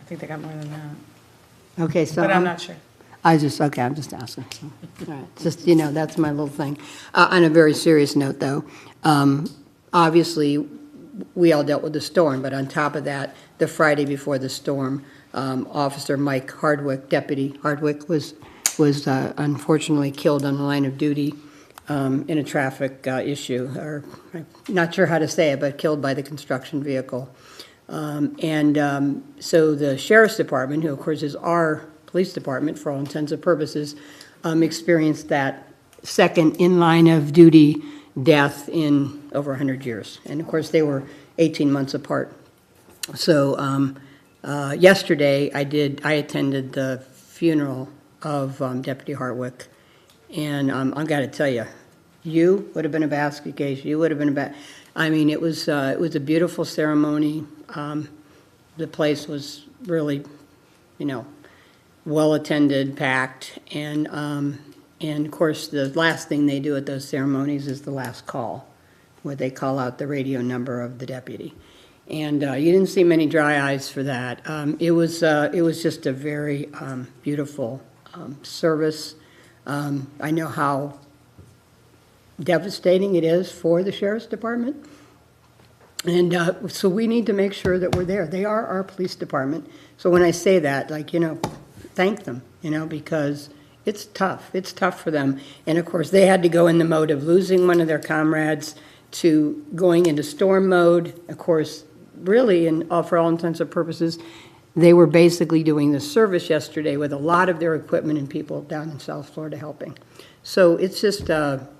I think they got more than that, Okay, so. but I'm not sure. I'm just asking. So, all right, just, that's my little thing. On a very serious note, though, obviously, we all dealt with the storm, but on top of that, the Friday before the storm, Officer Mike Hartwick, Deputy Hartwick, was unfortunately killed on the line of duty in a traffic issue, or I'm not sure how to say it, but killed by the construction vehicle. So the Sheriff's Department, who of course is our police department for all intents and purposes, experienced that second in line of duty death in over 100 years. And of course, they were 18 months apart. So yesterday, I attended the funeral of Deputy Hartwick. And I've got to tell you, you would have been a basket case. You would have been I mean, it was a beautiful ceremony. The place was really, well attended, packed, and of course the last thing they do at those ceremonies is the last call, where they call out the radio number of the deputy. And you didn't see many dry eyes for that. It was just a very beautiful service. I know how devastating it is for the Sheriff's Department. And so we need to make sure that we're there. They are our police department. So when I say that, thank them, because it's tough. It's tough for them. And of course, they had to go in the mode of losing one of their comrades to going into storm mode. Of course, really, for all intents and purposes, they were basically doing the service yesterday with a lot of their equipment and people down in South Florida helping. So it's just,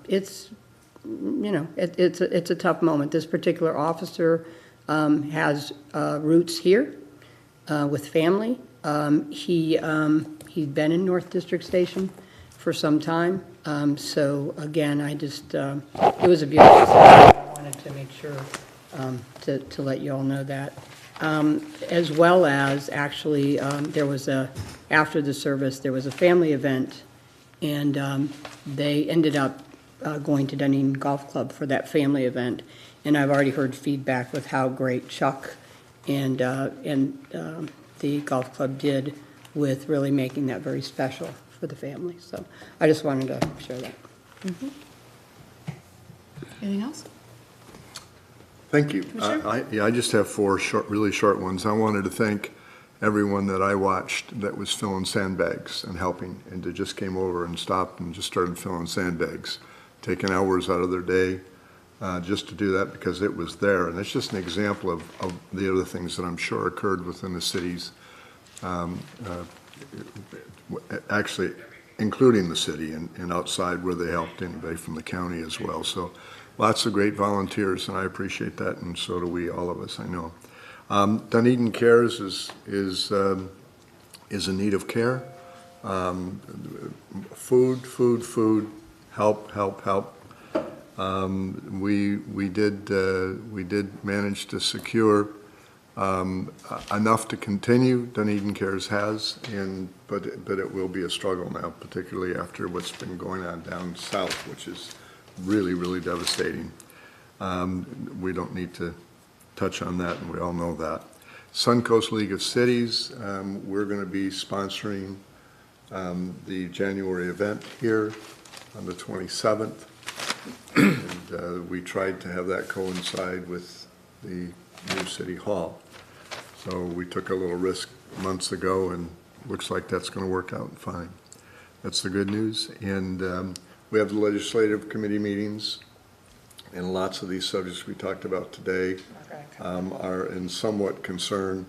it's a tough moment. This particular officer has roots here with family. He'd been in North District Station for some time. So again, it was a beautiful ceremony. I wanted to make sure to let you all know that. As well as actually, after the service, there was a family event, and they ended up going to Dunedin Golf Club for that family event. And I've already heard feedback with how great Chuck and the golf club did with really making that very special for the family. So I just wanted to share that. Mm-hmm. Anything else? Thank you. I just have four really short ones. I wanted to thank everyone that I watched that was filling sandbags and helping, and that just came over and stopped and just started filling sandbags, taking hours out of their day just to do that because it was there. And it's just an example of the other things that I'm sure occurred within the cities, actually including the city and outside where they helped anybody from the county as well. So lots of great volunteers, and I appreciate that, and so do we, all of us, I know. Dunedin Cares is in need of care. Food, help. We did manage to secure enough to continue. Dunedin Cares has, but it will be a struggle now, particularly after what's been going on down south, which is really, really devastating. We don't need to touch on that, and we all know that. Suncoast League of Cities, we're going to be sponsoring the January event here on the 27th. And we tried to have that coincide with the new City Hall. So we took a little risk months ago, and looks like that's going to work out fine. That's the good news. And we have the legislative committee meetings, and lots of these subjects we talked about today are in somewhat concern,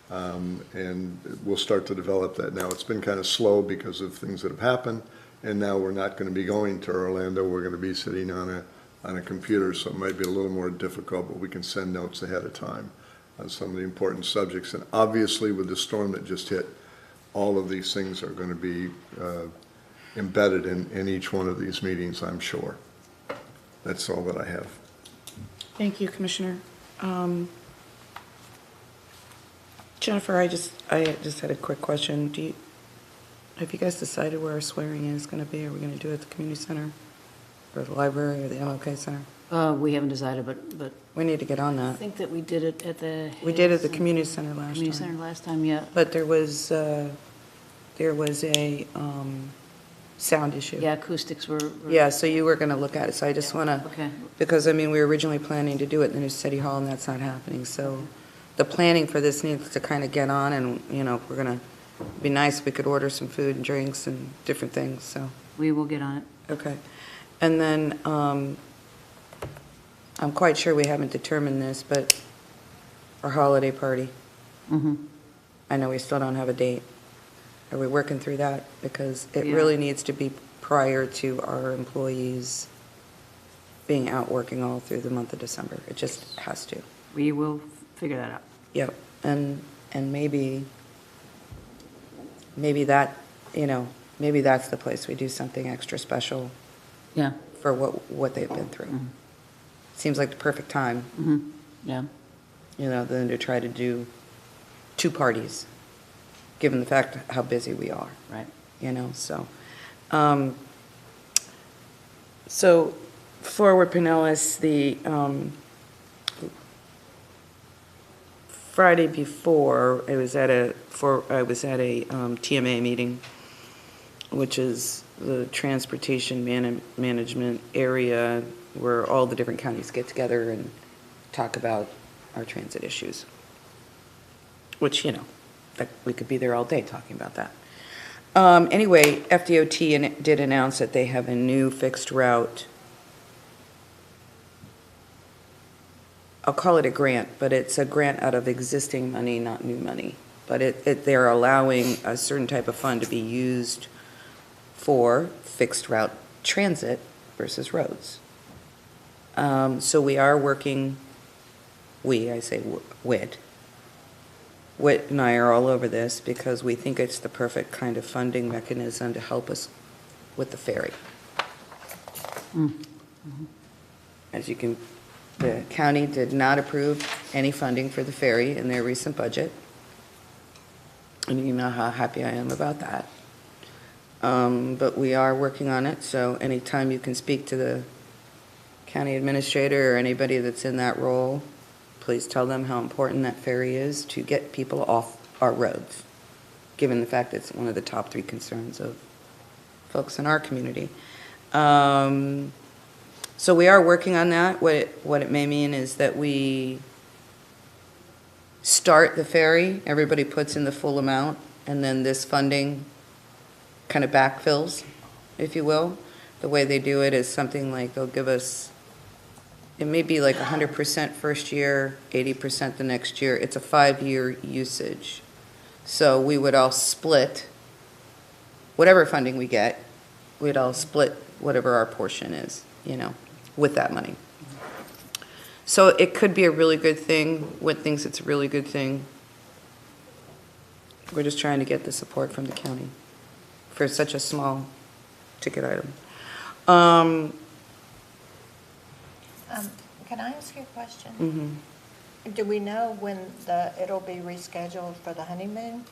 and we'll start to develop that now. It's been kind of slow because of things that have happened, and now we're not going to be going to Orlando. We're going to be sitting on a computer, so it might be a little more difficult, but we can send notes ahead of time on some of the important subjects. And obviously, with the storm that just hit, all of these things are going to be embedded in each one of these meetings, I'm sure. That's all that I have. Thank you, Commissioner. Jennifer, I just had a quick question. Have you guys decided where our swearing in is going to be? Are we going to do it at the community center, or the library, or the MLK Center? We haven't decided, but We need to get on I that. think that we did it at the. We did it at the community center last Community time. center last time, yeah. But there was a sound issue. Yeah, acoustics were. Yeah, so you were going to look at it, so I just want to, Okay. because, I mean, we were originally planning to do it in the new city hall, and that's not happening. So the planning for this needs to kind of get on, and, you know, we're going to, be nice if we could order some food and drinks and different things, so, We will get on it. okay. And then, I'm quite sure we haven't determined this, but our holiday party, Mm-hmm. I know we still don't have a date. Are we working through that? Because it Yeah. really needs to be prior to our employees being out working all through the month of December. It just has to. We will figure that out. Yep, and maybe that, you know, maybe that's the place we do something extra special Yeah. for what they've been through. Seems like the perfect time, Mm-hmm. Yeah. you know, than to try to do 2 parties, given the fact how busy we are. Right. You know, so. So Forward Pinellas, the Friday before, I was at a TMA meeting, which is the Transportation Management Area, where all the different counties get together and talk about our transit issues. Which, you know, that we could be there all day talking about that. Anyway, FDOT did announce that they have a new fixed route. I'll call it a grant, but it's a grant out of existing money, not new money. But they're allowing a certain type of fund to be used for fixed route transit versus roads. So we are working, I say Whit and I are all over this because we think it's the perfect kind of funding mechanism to help us with the ferry. As you can, the county did not approve any funding for the ferry in their recent budget. And you know how happy I am about that. But we are working on it, so anytime you can speak to the county administrator or anybody that's in that role, please tell them how important that ferry is to get people off our roads, given the fact it's one of the top 3 concerns of folks in our community. So we are working on that. What it may mean is that we start the ferry, everybody puts in the full amount, and then this funding kind of backfills, if you will. The way they do it is something like they'll give us, it may be like 100% first year, 80% the next year. It's a 5-year usage. So we would all split, whatever funding we get, we'd all split whatever our portion is, you know, with that money. So it could be a really good thing. Whit thinks it's a really good thing. We're just trying to get the support from the county for such a small ticket item. Can I ask you a question? Mhm. Do we know when it'll be rescheduled for the honeymoon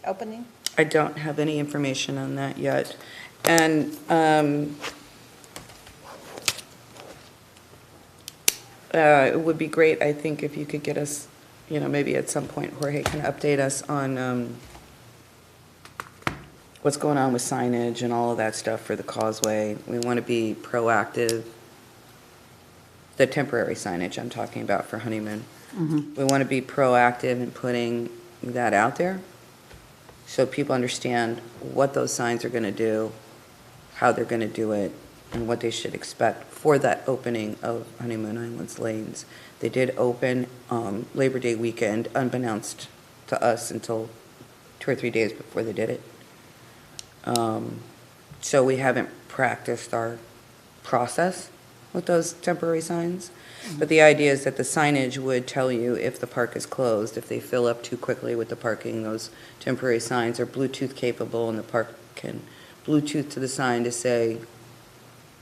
opening? I don't have any information on that yet. And it would be great, I think, if you could get us, you know, maybe at some point, Jorge can update us on what's going on with signage and all of that stuff for the causeway. We want to be proactive. The temporary signage I'm talking about for honeymoon. We want to be proactive in putting that out there so people understand what those signs are going to do, how they're going to do it, and what they should expect for that opening of Honeymoon Islands lanes. They did open Labor Day weekend, unbeknownst to us until 2 or 3 days before they did it. So we haven't practiced our process with those temporary signs. But the idea is that the signage would tell you if the park is closed. If they fill up too quickly with the parking, those temporary signs are Bluetooth capable, and the park can Bluetooth to the sign to say,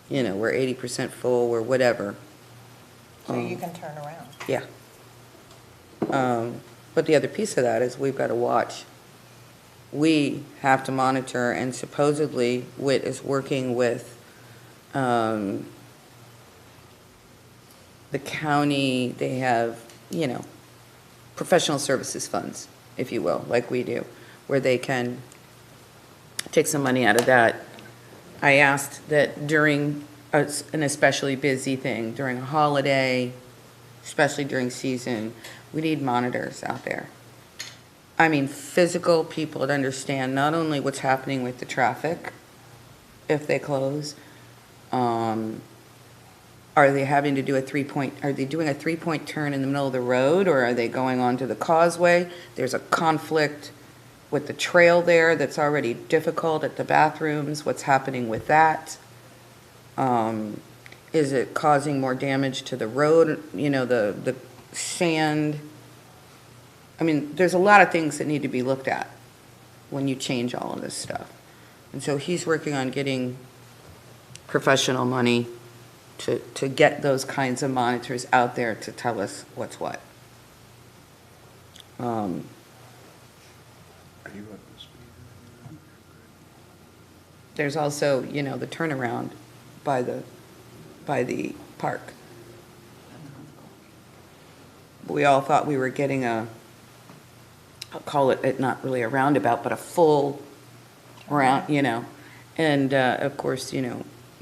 you know, we're 80% full, or whatever. So you can turn around. Yeah. But the other piece of that is we've got to watch we have to monitor, and supposedly WIT is working with the county. They have, professional services funds, if you will, like we do, where they can take some money out of that. I asked that during an especially busy thing, during a holiday, especially during season, we need monitors out there. I mean, physical people that understand not only what's happening with the traffic, if they close, are they having to do are they doing a 3-point turn in the middle of the road, or are they going onto the causeway? There's a conflict with the trail there that's already difficult at the bathrooms. What's happening with that? Is it causing more damage to the road, the sand? I mean, there's a lot of things that need to be looked at when you change all of this stuff. And so he's working on getting professional money to get those kinds of monitors out there to tell us what's what. There's also, the turnaround by the park. We all thought we were getting I'll call it not really a roundabout, but a full round, And of course,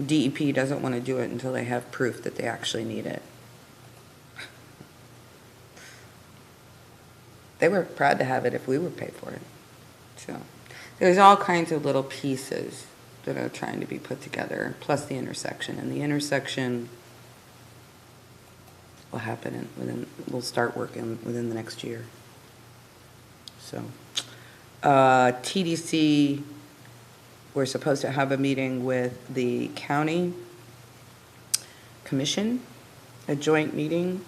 DEP doesn't want to do it until they have proof that they actually need it. They were proud to have it if we would pay for it. So there's all kinds of little pieces that are trying to be put together, plus the intersection. And the intersection will happen we'll start working within the next year. So TDC, we're supposed to have a meeting with the county commission, a joint meeting,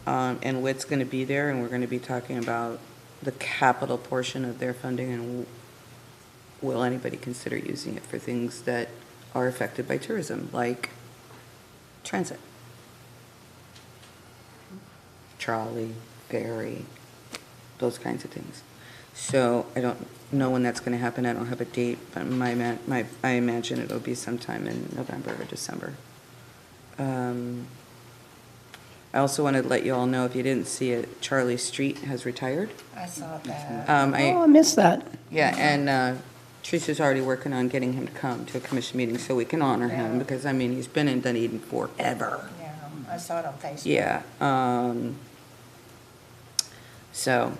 and WIT's going to be there, and we're going to be talking about the capital portion of their funding, and will anybody consider using it for things that are affected by tourism, like transit, trolley, ferry, those kinds of things. So I don't know when that's going to happen. I don't have a date, but I imagine it'll be sometime in November or December. I also wanted to let you all know, if you didn't see it, Charlie Street has retired. I saw that. I missed that. Yeah, and Teresa's already working on getting him to come to a commission meeting so we can honor him, because, I mean, he's been in Dunedin forever. Yeah, I saw it on Facebook. Yeah. So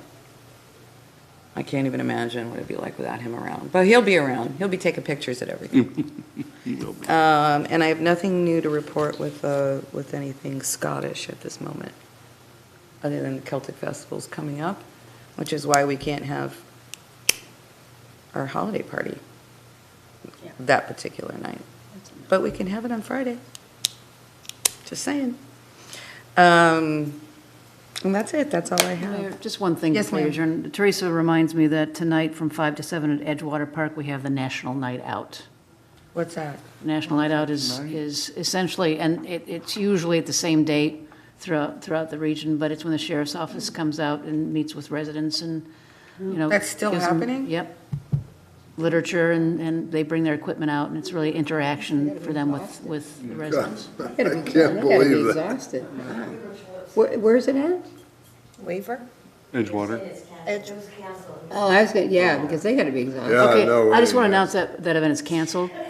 I can't even imagine what it'd be like without him around. But he'll be around. He'll be taking pictures at everything. He will be. And I have nothing new to report with anything Scottish at this moment, other than the Celtic Festival's coming up, which is why we can't have our holiday party that particular night. But we can have it on Friday. Just saying. And that's it. That's all I Mayor, have. just one thing Yes, before you ma'am. adjourn. Teresa reminds me that tonight from 5 to 7 at Edgewater Park, we have the National Night Out. What's that? National Night Out is essentially, and it's usually at the same date throughout the region, but it's when the sheriff's office comes out and meets with residents and, That's still gives them- happening? Yep. Literature, and they bring their equipment out, and it's really interaction for them with the residents. I can't believe that. Exhausted. Where is it at? Weaver? Edgewater. Edge. Oh, I was going, yeah, because they got to be exhausted. Yeah, Okay, no I just way, want to yeah. announce that event is canceled. Good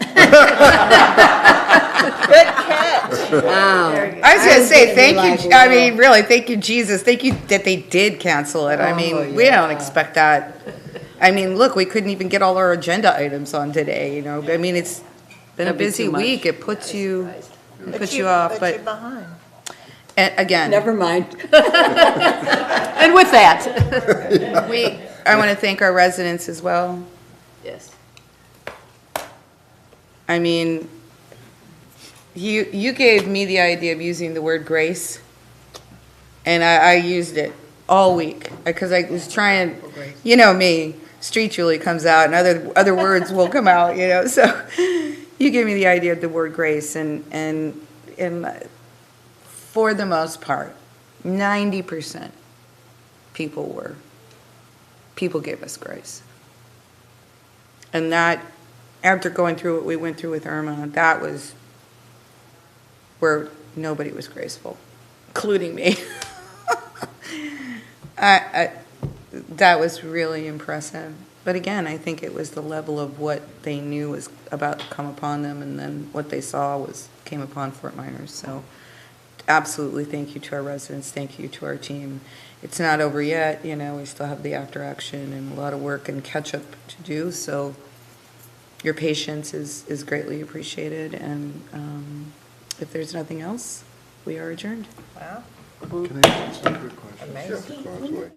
catch. Wow. I was gonna say, thank like, you, I mean, really, thank you, Jesus, thank you that they did cancel it. I mean, we don't expect that. I mean, look, we couldn't even get all our agenda items on today, I mean, it's been a That'd be busy too much. it puts you You're off, but, behind. and again, Never mind. And with that. I wanna thank our residents as well. Yes. I mean, you gave me the idea of using the word grace, and I used it all week, because I was trying, you know me, street Julie comes out, and other words will come out, so you gave me the idea of the word grace, and for the most part, 90% people gave us grace. And that, after going through what we went through with Irma, that was where nobody was graceful, including me. That was really impressive. But again, I think it was the level of what they knew was about to come upon them, and then what they saw came upon Fort Myers. So absolutely thank you to our residents, thank you to our team. It's not over yet, you know, we still have the after action and a lot of work and catch up to do, so your patience is greatly appreciated, and if there's nothing else, we are adjourned. Wow. Can I ask a quick question? Amazing. Causeway.